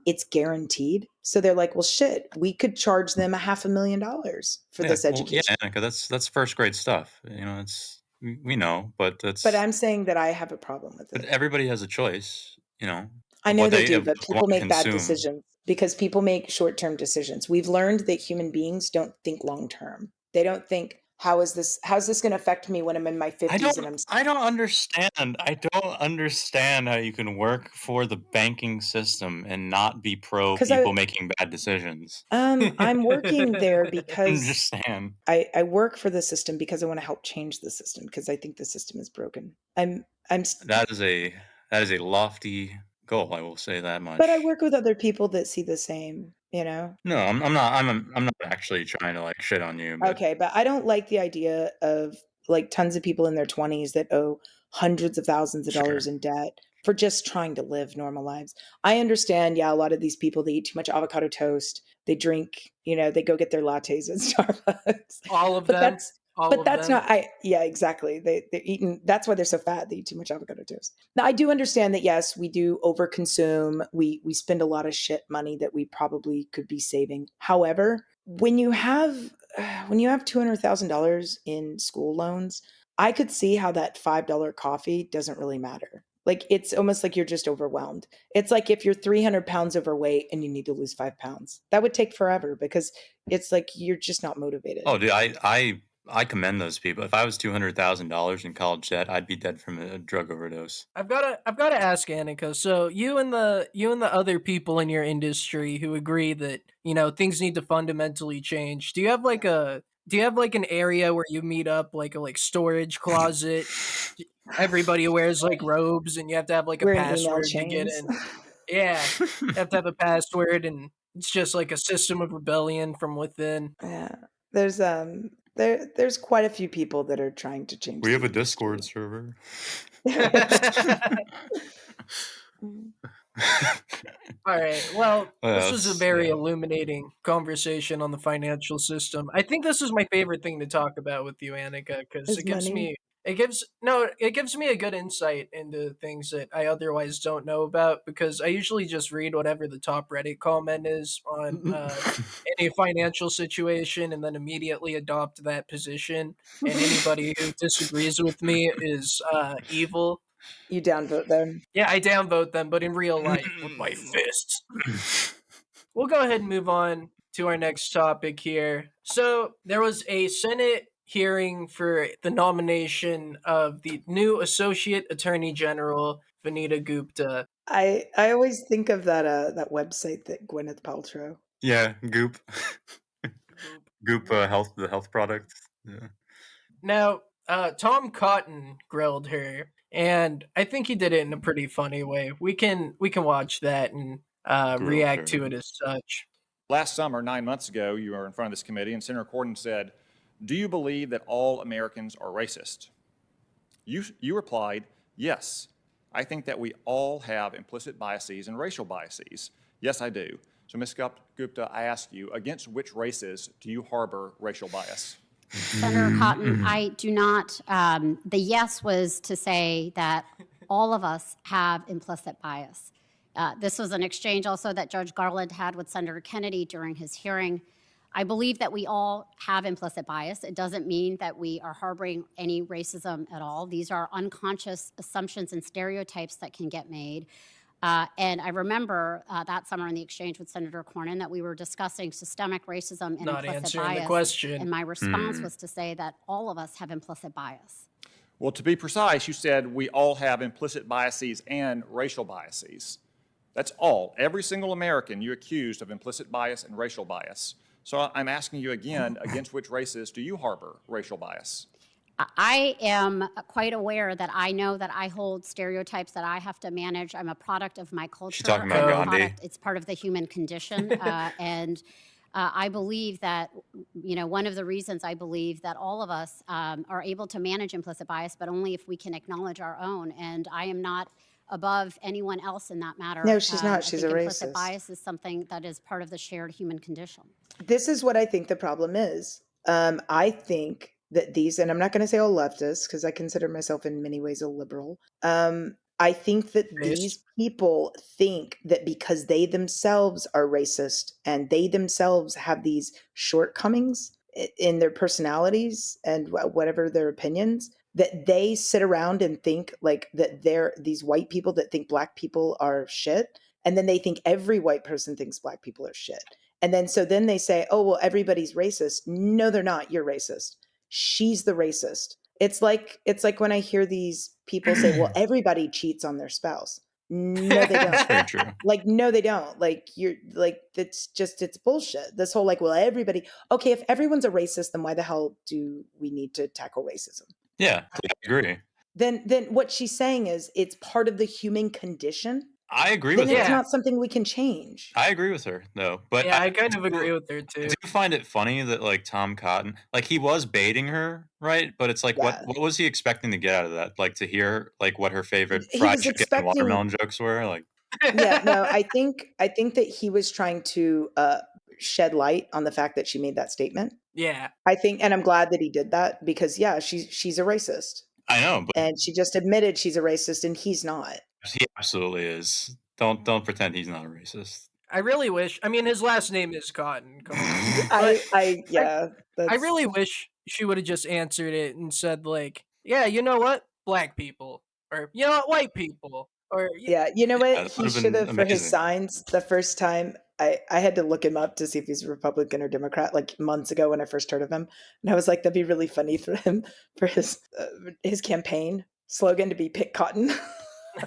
it's guaranteed. So they're like, well, shit, we could charge them $500,000 for Yeah, this well, yeah, education. Annika, that's first grade stuff. It's we know, but But that's I'm saying that I have a problem with but it. everybody has a choice, I of know what they they do, of but what they want people to make bad consume. decisions because people make short-term decisions. We've learned that human beings don't think long-term. They don't think, how's this going to affect me when I'm in my 50s and I'm I don't understand. I don't understand how you can work for the banking system and not be pro because people making bad decisions. I'm working there because Understand. I work for the system because I want to help change the system because I think the system is broken. I'm That is a that is a lofty goal, I will say that but I much. work with other people that see the same, No, I'm not actually trying to, like, shit on you, but Okay, but I don't like the idea of, like, tons of people in their 20s that owe hundreds of thousands of dollars sure. in debt for just trying to live normal lives. I understand, yeah, a lot of these people, they eat too much avocado toast. They drink, they go get their lattes at Starbucks. All of But them. that's All but of that's them. not I yeah, exactly. They're eating that's why they're so fat. They eat too much avocado toast. Now, I do understand that, yes, we do overconsume. We spend a lot of shit money that we probably could be saving. However, when you have $200,000 in school loans, I could see how that $5 coffee doesn't really matter. Like, it's almost like you're just overwhelmed. It's like if you're 300 pounds overweight and you need to lose 5 pounds. That would take forever because it's like you're just not motivated. Oh, dude, I commend those people. If I was $200,000 in college debt, I'd be dead from a drug overdose. I've gotta ask Annika. So you and the other people in your industry who agree that things need to fundamentally change. Do you have like an area where you meet up, like a storage closet? Everybody wears like robes, and you have to have like a We're in email password to get chains. in. Yeah, you have to have a password, and it's just like a system of rebellion from within. Yeah. There's quite a few people that are trying to change We have the a Discord industry. server. Mm. All right. Well, this was a That's very yeah. illuminating conversation on the financial system. I think this is my favorite thing to talk about with you, Annika, because Is money. It gives me a good insight into things that I otherwise don't know about because I usually just read whatever the top Reddit comment is on any financial situation and then immediately adopt that position. And anybody who disagrees with me is evil. You downvote them. Yeah, I downvote them, but in real life with my fists. We'll go ahead and move on to our next topic here. So, there was a Senate hearing for the nomination of the new Associate Attorney General, Vanita Gupta. I always think of that website that Gwyneth Paltrow. Yeah, Goop. Goop the health product. Yeah. Now, Tom Cotton grilled her, and I think he did it in a pretty funny way. We can watch that and react to it as such. Last summer, 9 months ago, you were in front of this committee, and Senator Corden said, "Do you believe that all Americans are racist?" You replied, "Yes. I think that we all have implicit biases and racial biases. Yes, I do." So, Ms. Gupta, I ask you, against which races do you harbor racial bias? Senator Cotton, I do not. The yes was to say that all of us have implicit bias. This was an exchange also that Judge Garland had with Senator Kennedy during his hearing. I believe that we all have implicit bias. It doesn't mean that we are harboring any racism at all. These are unconscious assumptions and stereotypes that can get made. And I remember that summer in the exchange with Senator Cornyn that we were discussing systemic racism and Not implicit answering bias. the question. And my response was to say that all of us have implicit bias. Well, to be precise, you said we all have implicit biases and racial biases. That's all. Every single American you accused of implicit bias and racial bias. So I'm asking you again, against which races do you harbor racial bias? I am quite aware that I know that I hold stereotypes that I have to manage. I'm a product of my culture. She's talking about Gandhi. It's part of the human condition. And I believe that, one of the reasons I believe that all of us are able to manage implicit bias, but only if we can acknowledge our own. And I am not above anyone else in that matter. No, she's not. She's a implicit racist. Bias is something that is part of the shared human condition. This is what I think the problem is. I think that these, and I'm not going to say all leftists because I consider myself in many ways a liberal. I think that these people think that because they themselves are racist and they themselves have these shortcomings in their personalities and whatever their opinions, that they sit around and think like that they're these white people that think black people are shit. And then they think every white person thinks black people are shit. And then they say, oh, well, everybody's racist. No, they're not. You're racist. She's the racist. It's like when I hear these people say, well, everybody cheats on their spouse. No, they don't. That's very true. Like, no, they don't. Like, you're like, it's bullshit. This whole like, well, everybody, okay, if everyone's a racist, then why the hell do we need to tackle racism? Yeah, I agree. Then what she's saying is it's part of the human condition. I agree Then with it's her. not something we can change. I agree with her, though. But Yeah, I kind of agree with her too. I do find it funny that like Tom Cotton, like he was baiting her, right? But it's like, Yeah. what was he expecting to get out of that? Like to hear like what her favorite He fried was chicken and expecting- watermelon jokes were? Like, Yeah, no, I think that he was trying to shed light on the fact that she made that statement. Yeah. I think, and I'm glad that he did that because yeah, she's a racist. I know, but And she just admitted she's a racist and he's not. he absolutely is. Don't pretend he's not a racist. I really wish. I mean, his last name is Cotton. Come on. I really wish she would have just answered it and said like, "Yeah, you know what, black people," or "You know what, white people," or Yeah, you know what? Yeah, that He would've should have been for his amazing. signs the first time. I had to look him up to see if he's Republican or Democrat like months ago when I first heard of him. And I was like, that'd be really funny for him for his campaign slogan to be pick cotton.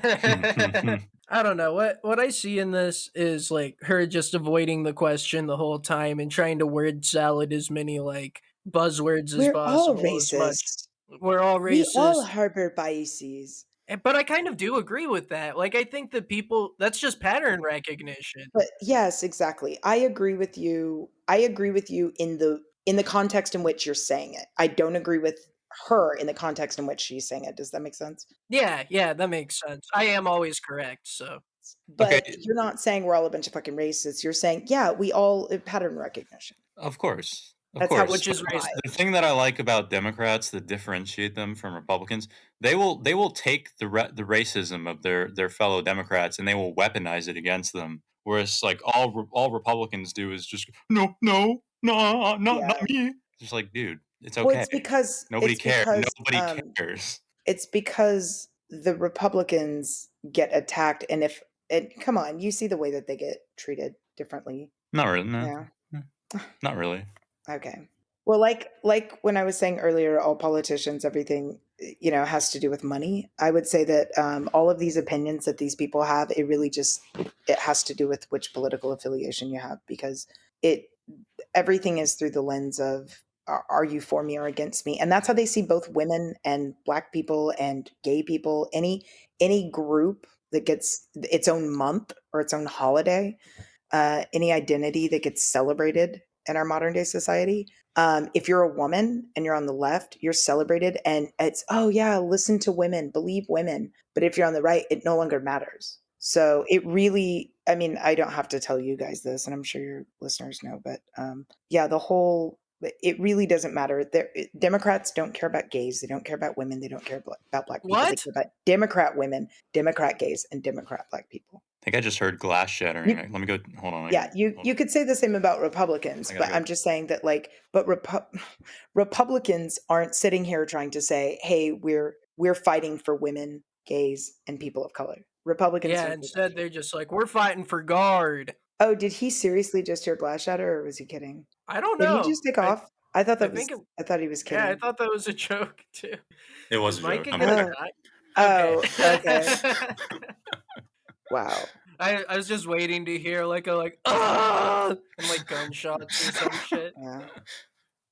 I don't know what I see in this is like her just avoiding the question the whole time and trying to word salad as many like buzzwords as We're all possible. as much. racist. We're all We racist. all harbor biases. But I kind of do agree with that. Like I think that people that's just pattern recognition. But yes, exactly. I agree with you. I agree with you in the context in which you're saying it. I don't agree with her in the context in which she's saying it. Does that make sense? Yeah, that makes sense. I am always correct, so. But Okay. you're not saying we're all a bunch of fucking racists. You're saying, yeah, we all pattern recognition. Of course. Of That's how course. which people is lie. racist. The thing that I like about Democrats that differentiate them from Republicans, they will take the racism of their fellow Democrats and they will weaponize it against them. Whereas like all Republicans do is just no, not Yeah. me. Just like, dude, it's Well, okay. it's because Nobody it's cares. because Nobody cares. it's because the Republicans get attacked, and if and come on, you see the way that they get treated differently. Not really. No. Yeah. Not really. Okay. Well, like when I was saying earlier, all politicians, everything has to do with money. I would say that all of these opinions that these people have, it has to do with which political affiliation you have, because it everything is through the lens of are you for me or against me, and that's how they see both women and black people and gay people. Any group that gets its own month or its own holiday, any identity that gets celebrated in our modern day society. If you're a woman and you're on the left, you're celebrated, and it's, oh yeah, listen to women, believe women. But if you're on the right, it no longer matters. So it really, I mean, I don't have to tell you guys this, and I'm sure your listeners know, but yeah, it really doesn't matter. Democrats don't care about gays. They don't care about women. They don't care about black people. They What? care about Democrat women, Democrat gays, and Democrat black people. I think I just heard glass shattering. You, Let me go. Hold on. yeah, you hold you on. could say the same about Republicans, I gotta but go. I'm just saying that Republicans aren't sitting here trying to say, "Hey, we're fighting for women, gays, and people of color." Republicans Yeah, don't do that. instead they're just like, we're fighting for guard. Oh, did he seriously just hear glass shatter, or was he kidding? I don't Did he know. just take off? I thought I think it, I thought he was yeah, I kidding. thought that was a joke too. It was Is a joke. Micah I'm gonna kidding. die? Oh, Okay. okay. Wow. I was just waiting to hear like ah and like gunshots or some shit. Yeah.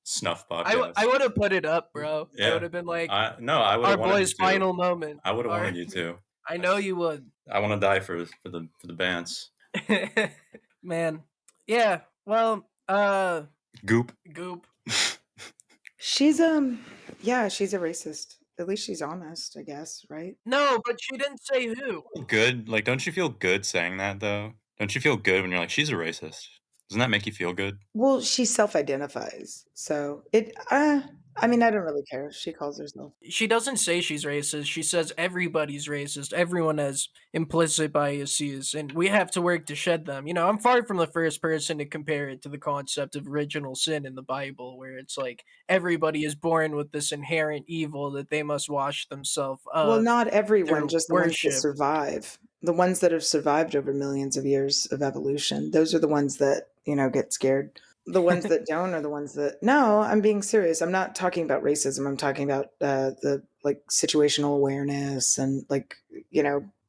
Snuff I podcast. would have put it up, bro. I Yeah. would have been like, No, I would our have wanted you boy's to. final moment. I would have Our- wanted you to. I know you would. I want to die for the bands. Man. Yeah. Well, Goop. Goop. She's yeah, she's a racist. At least she's honest, I guess, right? No, but she didn't say who. Good. Like, don't you feel good saying that though? Don't you feel good when you're like, she's a racist? Doesn't that make you feel good? Well, she self-identifies. So I mean, I don't really care if she calls herself. She doesn't say she's racist. She says everybody's racist. Everyone has implicit biases, and we have to work to shed them. I'm far from the first person to compare it to the concept of original sin in the Bible, where it's like everybody is born with this inherent evil that they must wash themselves Well, of not everyone, their just the ones that worship. survive. The ones that have survived over millions of years of evolution. Those are the ones that, get scared. The ones that don't are the ones that no, I'm being serious. I'm not talking about racism. I'm talking about the like situational awareness and like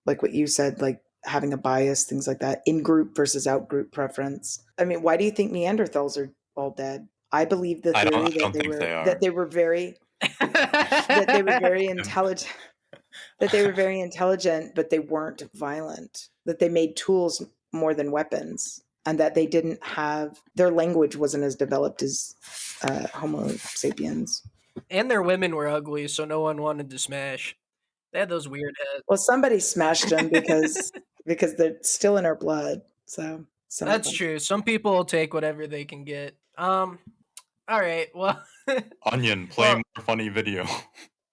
what you said, like having a bias, things like that, in group versus out group preference. I mean, why do you think Neanderthals are all dead? I believe the I theory don't think they are. that they were very intelligent. That they were very intelligent, but they weren't violent. That they made tools more than weapons, and that they didn't have their language wasn't as developed as Homo sapiens. And their women were ugly, so no one wanted to smash. They had those weird heads. Well, somebody smashed them because they're still in our blood. So That's true. Some people will take whatever they can get. All right. Well, Onion, play more funny video.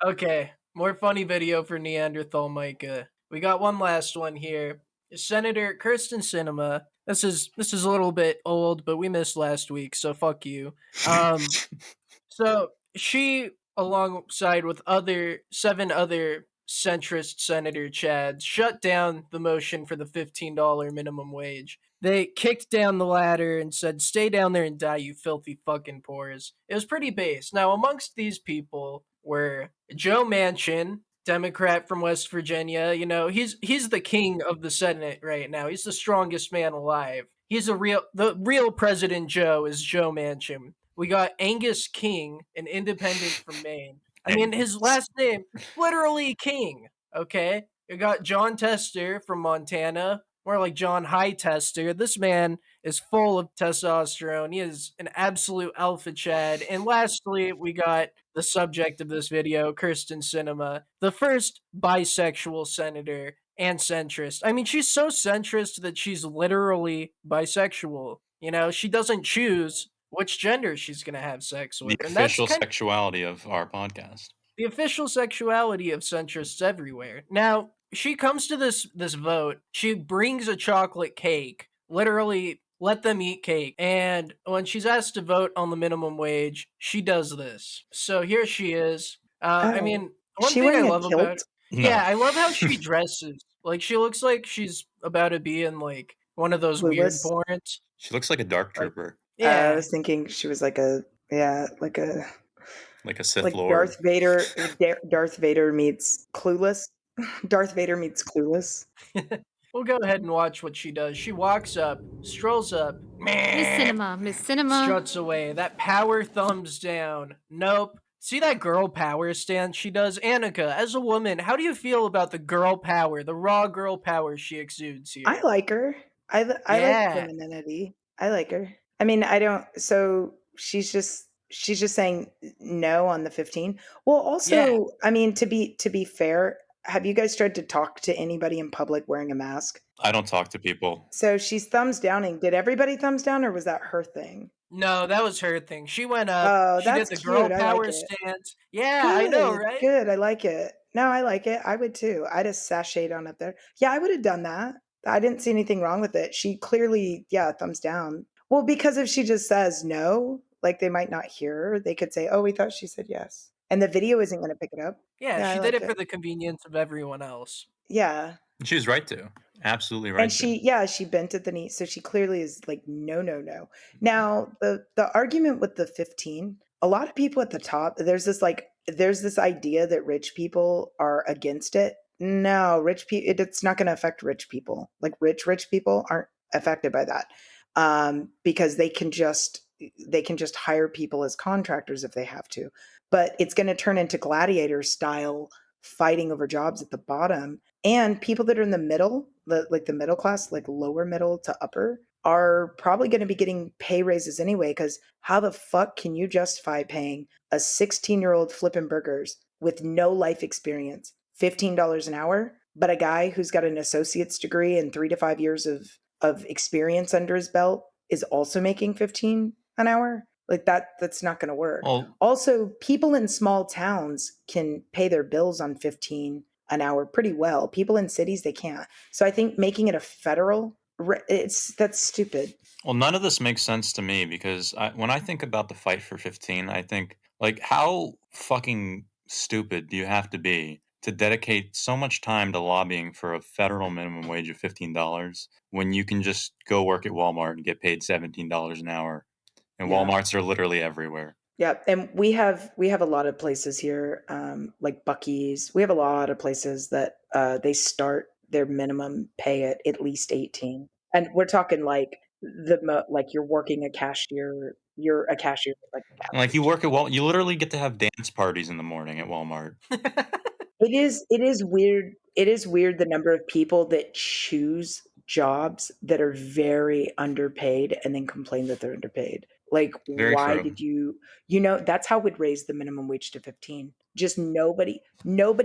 Okay, more funny video for Neanderthal Micah. We got one last one here. Senator Kirsten Sinema. This is a little bit old, but we missed last week, so fuck you. So she, alongside with 7 other centrist Senator Chads, shut down the motion for the $15 minimum wage. They kicked down the ladder and said, "Stay down there and die, you filthy fucking pores." It was pretty base. Now, amongst these people were Joe Manchin, Democrat from West Virginia. He's the king of the Senate right now. He's the strongest man alive. The real President Joe is Joe Manchin. We got Angus King, an independent from Maine. I mean, his last name, literally King, okay? We got John Tester from Montana, more like John High Tester. This man is full of testosterone. He is an absolute alpha chad. And lastly, we got the subject of this video, Kirsten Sinema, the first bisexual senator and centrist. I mean, she's so centrist that she's literally bisexual. She doesn't choose which gender she's gonna have sex The with, and that's official kind of sexuality of our podcast. the official sexuality of centrists everywhere. Now, she comes to this vote, she brings a chocolate cake, literally let them eat cake. And when she's asked to vote on the minimum wage, she does this. So here she is. I Oh, mean, is one she thing I wearing a love about kilt? yeah, No. I love how she dresses. Like she looks like she's about to be in like one of those weird Clueless? porns. She looks like a dark Like trooper, I yeah. was thinking she was like a yeah, like a Sith like Lord. Darth Vader meets Clueless. Darth Vader meets Clueless. We'll go ahead and watch what she does. She walks up, strolls up, Miss Cinema. struts away. That power thumbs down. Nope. See that girl power stance she does? Annika, as a woman, how do you feel about the girl power, the raw girl power she exudes I here? like her. I like Yeah. femininity. I like her. I mean, I don't. So she's just saying no on the 15. Well, Yeah. also, I mean, to be fair, have you guys tried to talk to anybody in public wearing a mask? I don't talk to people. So she's thumbs downing. Did everybody thumbs down, or was that her thing? No, that was her thing. She went up, Oh, she did that's the girl cute. I like power it. stance. Yeah, I know, Good, right? good. I like it. No, I like it. I would too. I'd have sashayed on up there. Yeah, I would have done that. I didn't see anything wrong with it. She clearly, yeah, thumbs down. Well, because if she just says no, like they might not hear her, they could say, oh, we thought she said yes. And the video isn't going to pick it up. Yeah, Yeah, I she did like it for it. the convenience of everyone else. Yeah. She was right to. Absolutely right And to. she bent at the knee. So she clearly is like, no, no, no. Now, the argument with the 15, a lot of people at the top, there's this idea that rich people are against it. No, rich people, it's not going to affect rich people. Like rich people aren't affected by that. Because they can just hire people as contractors if they have to. But it's going to turn into gladiator style fighting over jobs at the bottom, and people that are in the middle, like the middle class, like lower middle to upper, are probably going to be getting pay raises anyway. Because how the fuck can you justify paying a 16-year-old flipping burgers with no life experience $15 an hour, but a guy who's got an associate's degree and 3 to 5 years of experience under his belt is also making 15 an hour? Like that's not going to work. Well, Also, people in small towns can pay their bills on 15 an hour pretty well. People in cities, they can't. So I think making it a federal, that's stupid. well, none of this makes sense to me because when I think about the fight for 15, I think like how fucking stupid do you have to be to dedicate so much time to lobbying for a federal minimum wage of $15 when you can just go work at Walmart and get paid $17 an hour? And Yeah. Walmarts are literally everywhere. Yeah, and we have a lot of places here, like Buc-ee's. We have a lot of places that they start their minimum pay at least 18, and we're talking like like you're working a cashier. You're a cashier at, like a gas And like you station. work at you literally get to have dance parties in the morning at Walmart. It is weird. It is weird the number of people that choose jobs that are very underpaid and then complain that they're underpaid. Like, Very why true. did that's how we'd raise the minimum wage to 15. Just nobody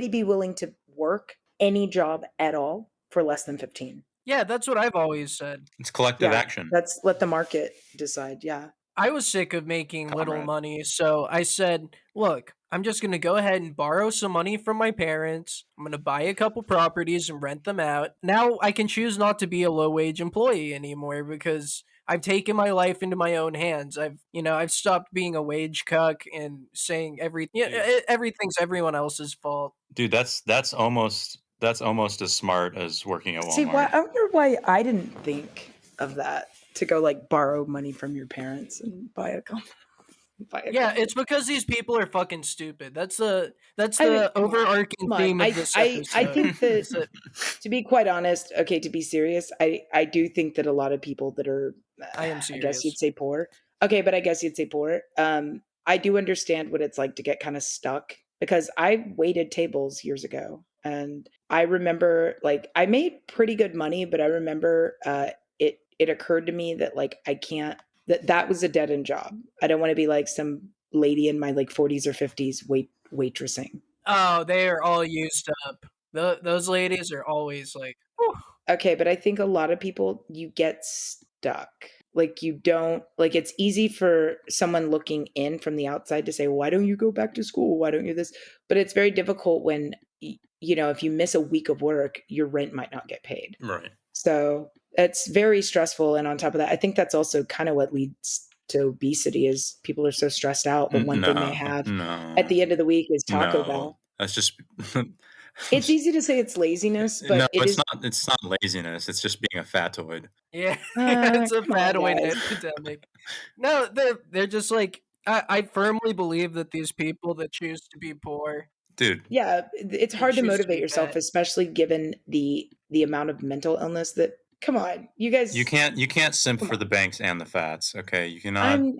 be willing to work any job at all for less than 15. Yeah, that's what I've always said. It's collective Yeah, action, let's let the market decide. Yeah. I was sick of making little comrade. money, so I said, look, I'm just going to go ahead and borrow some money from my parents. I'm going to buy a couple properties and rent them out. Now I can choose not to be a low wage employee anymore because I've taken my life into my own hands. I've stopped being a wage cuck and saying everything's everyone else's fault. Dude, that's almost as smart as working at See, Walmart. I wonder why I didn't think of that, to go like borrow money from your parents and buy a company. Yeah, it's because these people are fucking stupid. That's the Come on, overarching come on. theme of this I episode. think is that, to be quite honest, okay, to be serious, I do think that a lot of people that are, I am I guess you'd serious. say poor. Okay, but I guess you'd say poor. I do understand what it's like to get kind of stuck, because I waited tables years ago, and I remember like I made pretty good money, but I remember it occurred to me that like I can't, that was a dead end job. I don't want to be like some lady in my like 40s or 50s waitressing. Oh, they are all used up. Those ladies are always like, "Whew." Okay, but I think a lot of people, you get stuck. Like you don't like it's easy for someone looking in from the outside to say, why don't you go back to school? Why don't you this? But it's very difficult when if you miss a week of work, your rent might not get paid. Right. So it's very stressful. And on top of that, I think that's also kind of what leads to obesity is people are so stressed out. The one thing they have at the end of the week is Taco Bell. That's just It's easy to say it's laziness, but no, it it's is. not. It's not laziness. It's just being a fatoid. Yeah, it's a Come on, fatoid guys. epidemic. No, they're just like I firmly believe that these people that choose to be poor, Dude. Yeah, it's that hard to choose motivate be yourself, fat. especially given the amount of mental illness that. Come on, you guys. You can't simp Come for on. the banks and the fats. Okay, you cannot I'm.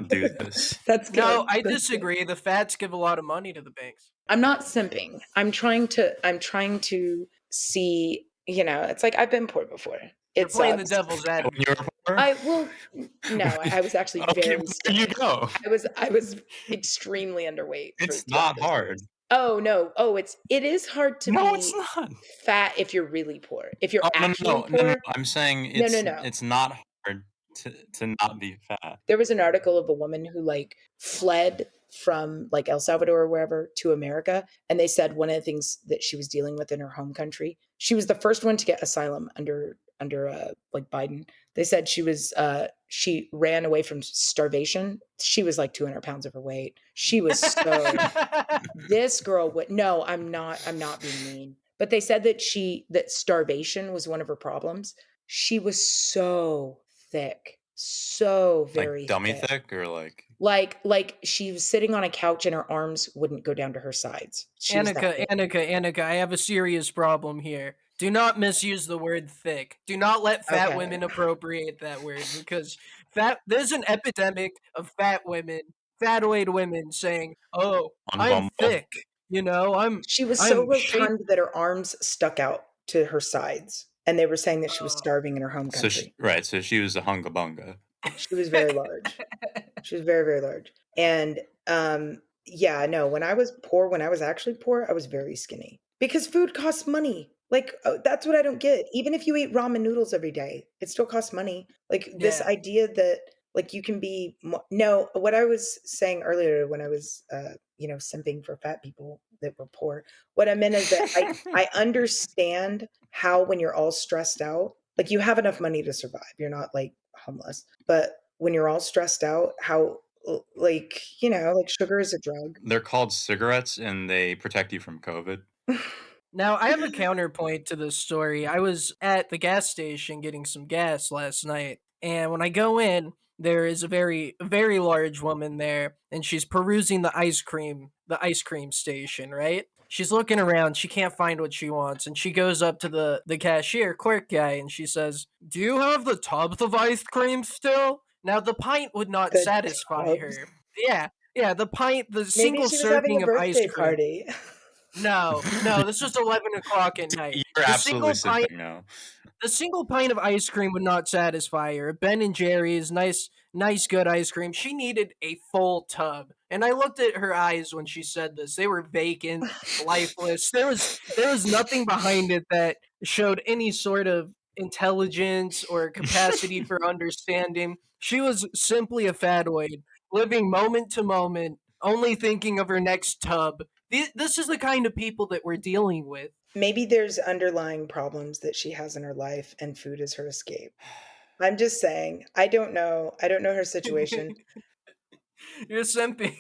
do this. That's good. No, I That's good. disagree. The fats give a lot of money to the banks. I'm not simping. I'm trying to see. It's like I've been poor before. You're It playing the sucks. devil's When advocate. you were poor? No, I was actually Okay, very there skinny. you go. I was extremely underweight It's throughout not those hard. years. Oh no. Oh, it is hard to No, it's be not. fat if you're really poor. If you're Oh, actually no. poor, I'm saying no, it's not hard to not be fat. there was an article of a woman who like fled from like El Salvador or wherever to America, and they said one of the things that she was dealing with in her home country, she was the first one to get asylum under like Biden. They said she ran away from starvation. She was like 200 pounds overweight. She was so. This girl would no. I'm not being mean, but they said that starvation was one of her problems. She was so thick, so very Like dummy thick. thick or like Like she was sitting on a couch and her arms wouldn't go down to her sides. She was that thick. Annika, I have a serious problem here. Do not misuse the word thick. Do not let fat Okay. women appropriate that word because there's an epidemic of fat women, fatoid women saying, "Oh, on I'm Bumble. thick." She was so I'm shaped. rotund that her arms stuck out to her sides, and they were saying that she was starving in her home So country. so she was a hunga bunga. She was very large. She was very, very large. And yeah, no, when I was poor, when I was actually poor, I was very skinny because food costs money. Like that's what I don't get. Even if you eat ramen noodles every day, it still costs money. Like this Yeah. idea that like you can be no, what I was saying earlier when I was simping for fat people that were poor, what I meant is that I understand how when you're all stressed out, like you have enough money to survive. You're not like homeless. But when you're all stressed out, how like sugar is a drug. They're called cigarettes and they protect you from COVID. Now, I have a counterpoint to this story. I was at the gas station getting some gas last night, and when I go in, there is a very large woman there, and she's perusing the ice cream station, right? She's looking around, she can't find what she wants, and she goes up to the cashier, clerk guy, and she says, "Do you have the tubs of ice cream still?" Now, the pint would not The satisfy tubs. her. Yeah, the pint, the Maybe single she was having a serving of ice birthday cream. party. No, this was 11 o'clock at night. You're The absolutely single pint, sipping now. the single pint of ice cream would not satisfy her. Ben and Jerry's, nice, good ice cream. She needed a full tub. And I looked at her eyes when she said this. They were vacant, lifeless. There was nothing behind it that showed any sort of intelligence or capacity for understanding. She was simply a fatoid, living moment to moment, only thinking of her next tub. This is the kind of people that we're dealing with. Maybe there's underlying problems that she has in her life and food is her escape. I'm just saying. I don't know. I don't know her situation. You're simping.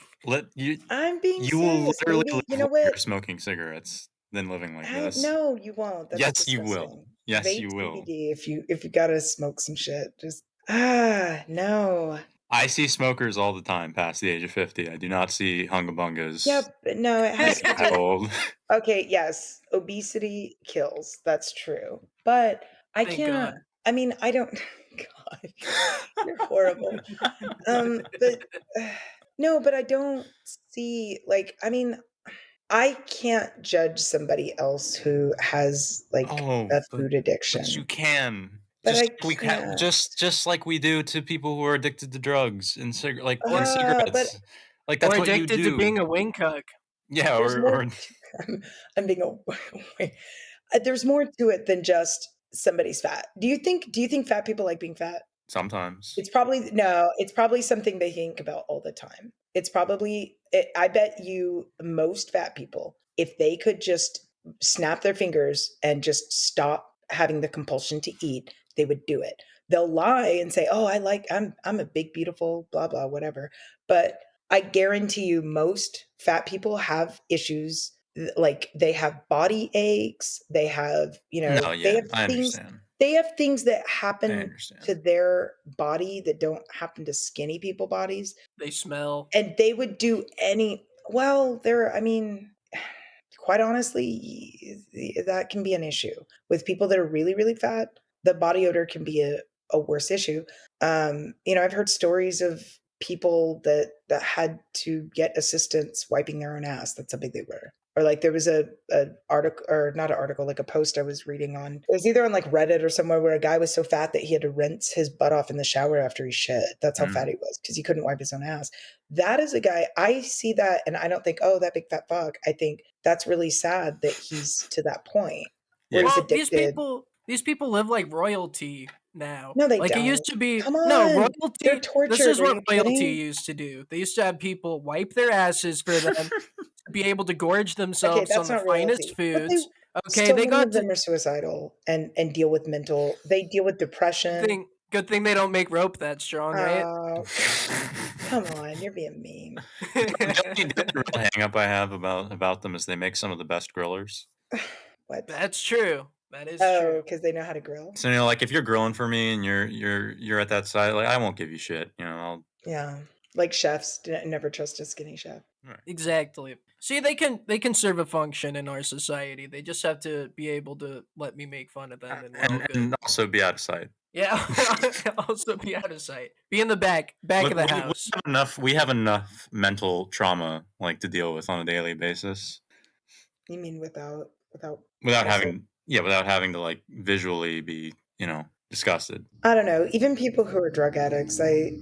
I'm being You will serious. literally Maybe, live you know longer what? smoking cigarettes than living like this. No, you won't. That's Yes, you disgusting. will. Yes, Vape you will. CBD if you gotta smoke some shit. Just no. I see smokers all the time past the age of 50. I do not see hungabungas. Yep, but no, it has to that do. old. Okay, yes, obesity kills. That's true. But I Thank can't. God. I mean, I don't. God, you're horrible. But no, but I don't see like. I mean, I can't judge somebody else who has like a food addiction. But you can. But Just like we do to people who are addicted to drugs and cigarettes. But Like that's or what you addicted do. to being a wing cuck. Yeah, or I'm being there's more to it than just somebody's fat. Do you think fat people like being fat? Sometimes. It's probably something they think about all the time. I bet you most fat people, if they could just snap their fingers and just stop having the compulsion to eat, they would do it. They'll lie and say, "Oh, I'm a big, beautiful, blah, blah, whatever." But I guarantee you most fat people have issues, like they have body aches, they have, No, they yeah, have I things understand. that I happen understand. to their body that don't happen to skinny people bodies, They smell. and they would do any well, I mean, quite honestly, that can be an issue with people that are really, really fat. The body odor can be a worse issue. I've heard stories of people that had to get assistance wiping their own ass. That's how big they were. Or like there was a article, or not an article, like a post I was reading on. It was either on like Reddit or somewhere, where a guy was so fat that he had to rinse his butt off in the shower after he shit. That's how fat he was, because he couldn't wipe his own ass. That is a guy, I see that and I don't think, oh, that big fat fuck. I think that's really sad that he's to that point where Yeah. he's Well, addicted. these people live like royalty now. No, they Like it used don't. to be Come no on. They're royalty. This tortured. is Are what you royalty kidding? used to do. They used to have people wipe their asses for them to be able to gorge Okay, themselves on that's the not finest royalty. But they foods. Okay, so they many got of to them are suicidal and deal with they deal with depression. good thing they don't make rope that strong, right? Oh, come on, you're being mean. The only real hang up I have about them is they make some of the best grillers. What? That's true. That is Oh, true. because they know how to grill. So like if you're grilling for me and you're at that side, like I won't give you shit. Yeah, like chefs never trust a skinny chef. Exactly. See, they can serve a function in our society. They just have to be able to let me make fun of them, and we're all good. and also be out of sight. Yeah, also be out of sight. Be in the back Look, of the we house. have enough. We have enough mental trauma like to deal with on a daily basis You mean without without also, having to like visually be disgusted. I don't know, even people who are drug addicts, I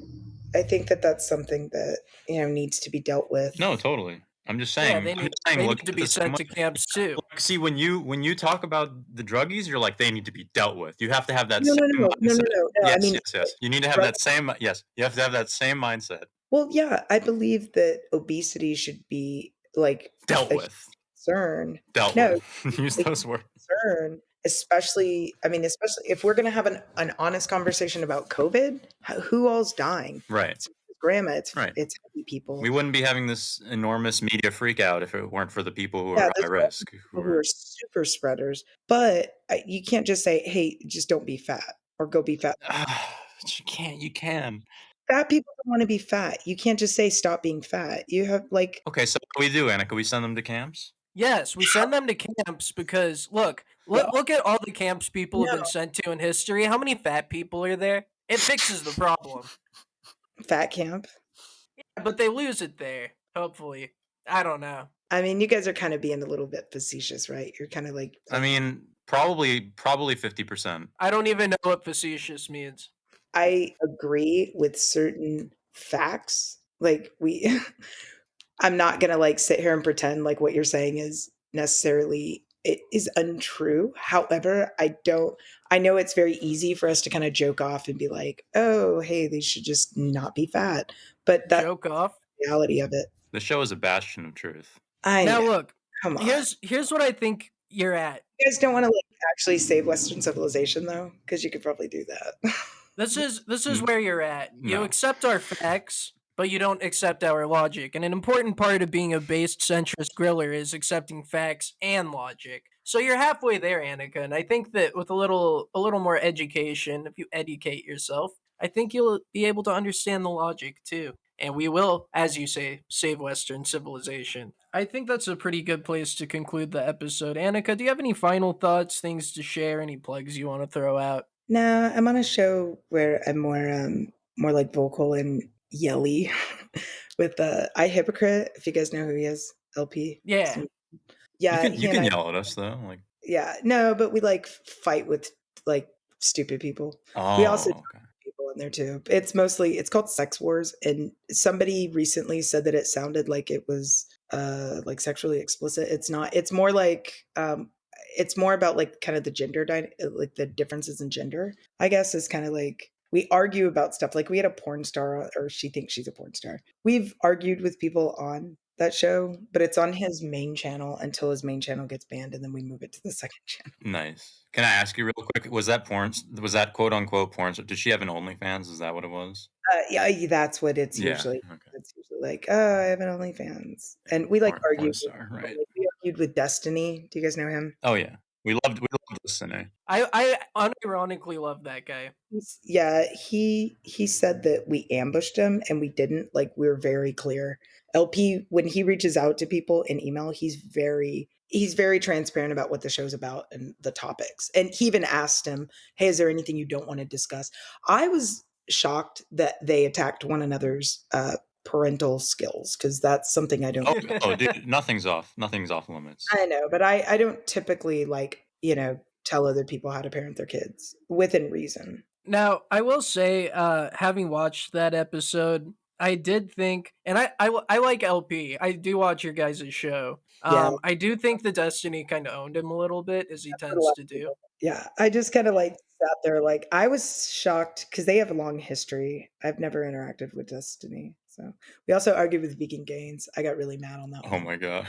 think that that's something that, needs to be dealt with. No, totally. I'm just Yeah, saying. they Look need to at be this. sent to camps too. Look, see, when you talk about the druggies, you're like they need to be dealt with. You have to have that No, no, same no, no, no, mindset. no, no. I Yes, mean, yes, yes. You need to have drug, that same. Yes, you have to have that same mindset. well, yeah, I believe that obesity should be like Dealt a with. concern. Dealt No, with. Use a those words. concern, especially if we're going to have an honest conversation about COVID, who all's dying? Right. It's grandma, Right. it's healthy people. We wouldn't be having this enormous media freak out if it weren't for the people who Yeah, are there's high risk. people who are super spreaders, but you can't just say, "Hey, just don't be fat," or "Go be fat." You can't. You can. Fat people don't want to be fat. You can't just say, "Stop being fat." You have Okay, so what do we do, Anna? Can we send them to camps? Yes, we send them to camps because look at all the camps people have been sent to in history. How many fat people are there? It fixes the problem. fat camp. Yeah, but they lose it there. Hopefully, I don't know. I mean, you guys are kind of being a little bit facetious, right? You're kind of like I mean, probably 50%. I don't even know what facetious means. I agree with certain facts. Like I'm not gonna like sit here and pretend like what you're saying is necessarily it is untrue. However, I know it's very easy for us to kind of joke off and be like, oh, hey, they should just not be fat. But that's Joke off. the reality of it. The show is a bastion of truth. I Now know. look, Come on. here's what I think you're at. You guys don't want to like actually save Western civilization though, because you could probably do that. This is where you're at. You No. accept our facts, but you don't accept our logic. And an important part of being a based centrist griller is accepting facts and logic. So you're halfway there, Annika, and I think that with a little more education, if you educate yourself, I think you'll be able to understand the logic too. And we will, as you say, save Western civilization. I think that's a pretty good place to conclude the episode. Annika, do you have any final thoughts, things to share, any plugs you want to throw out? No, I'm on a show where I'm more like vocal and yelly with I Hypocrite, if you guys know who he is, LP. Yeah. Yeah, You can yell at us though. Like, yeah, no, but we like fight with like stupid people. oh, We also talk okay. to people in there too. It's called Sex Wars, and somebody recently said that it sounded like it was like sexually explicit. It's not. It's more like it's more about like kind of the gender like the differences in gender, I guess, is kind of like We argue about stuff. Like we had a porn star, or she thinks she's a porn star. We've argued with people on that show, but it's on his main channel until his main channel gets banned, and then we move it to the second channel. Nice. Can I ask you real quick? Was that porn? Was that quote unquote porn? Did she have an OnlyFans? Is that what it was? Yeah, that's what it's usually. Okay. It's usually like, oh, I have an OnlyFans, and we like Porn argued. star, right? Like, we argued with Destiny. Do you guys know him? Oh yeah, we loved listening. I unironically love that guy. He said that we ambushed him, and we didn't. Like we were very clear. LP, when he reaches out to people in email, he's very transparent about what the show's about and the topics. And he even asked him, "Hey, is there anything you don't want to discuss?" I was shocked that they attacked one another's parental skills, because that's something I don't. Oh, dude, nothing's off limits. I know, but I don't typically tell other people how to parent their kids within reason. Now, I will say, having watched that episode, I did think, and I like LP. I do watch your guys' show. I do think the Destiny kind of owned him a little bit, as he tends to do. Yeah, I just kind of sat there I was shocked because they have a long history. I've never interacted with Destiny. So we also argued with Vegan Gains. I got really mad on that one. Oh my god.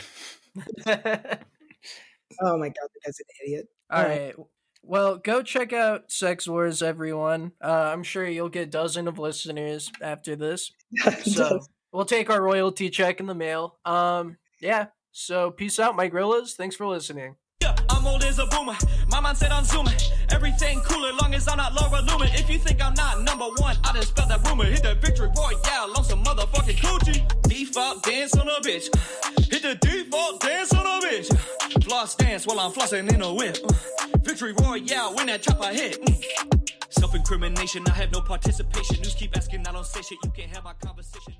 Oh my god, the guy's an idiot. All right. Well, go check out Sex Wars, everyone. I'm sure you'll get a dozen of listeners after this. So we'll take our royalty check in the mail. Yeah. So peace out, my gorillas. Thanks for listening. Yeah, I'm old as a boomer. My mind said I'm zooming. Everything cooler, long as I'm not Laura Loomer. If you think I'm not number one, I done spelled that rumor. Hit the victory royale on some motherfucking coochie. Default dance on a bitch. Hit the default dance on a bitch. Floss dance while I'm flossing in a whip. Victory royale when that chopper hit. Self-incrimination, I have no participation. News keep asking, I don't say shit. You can't have my conversation.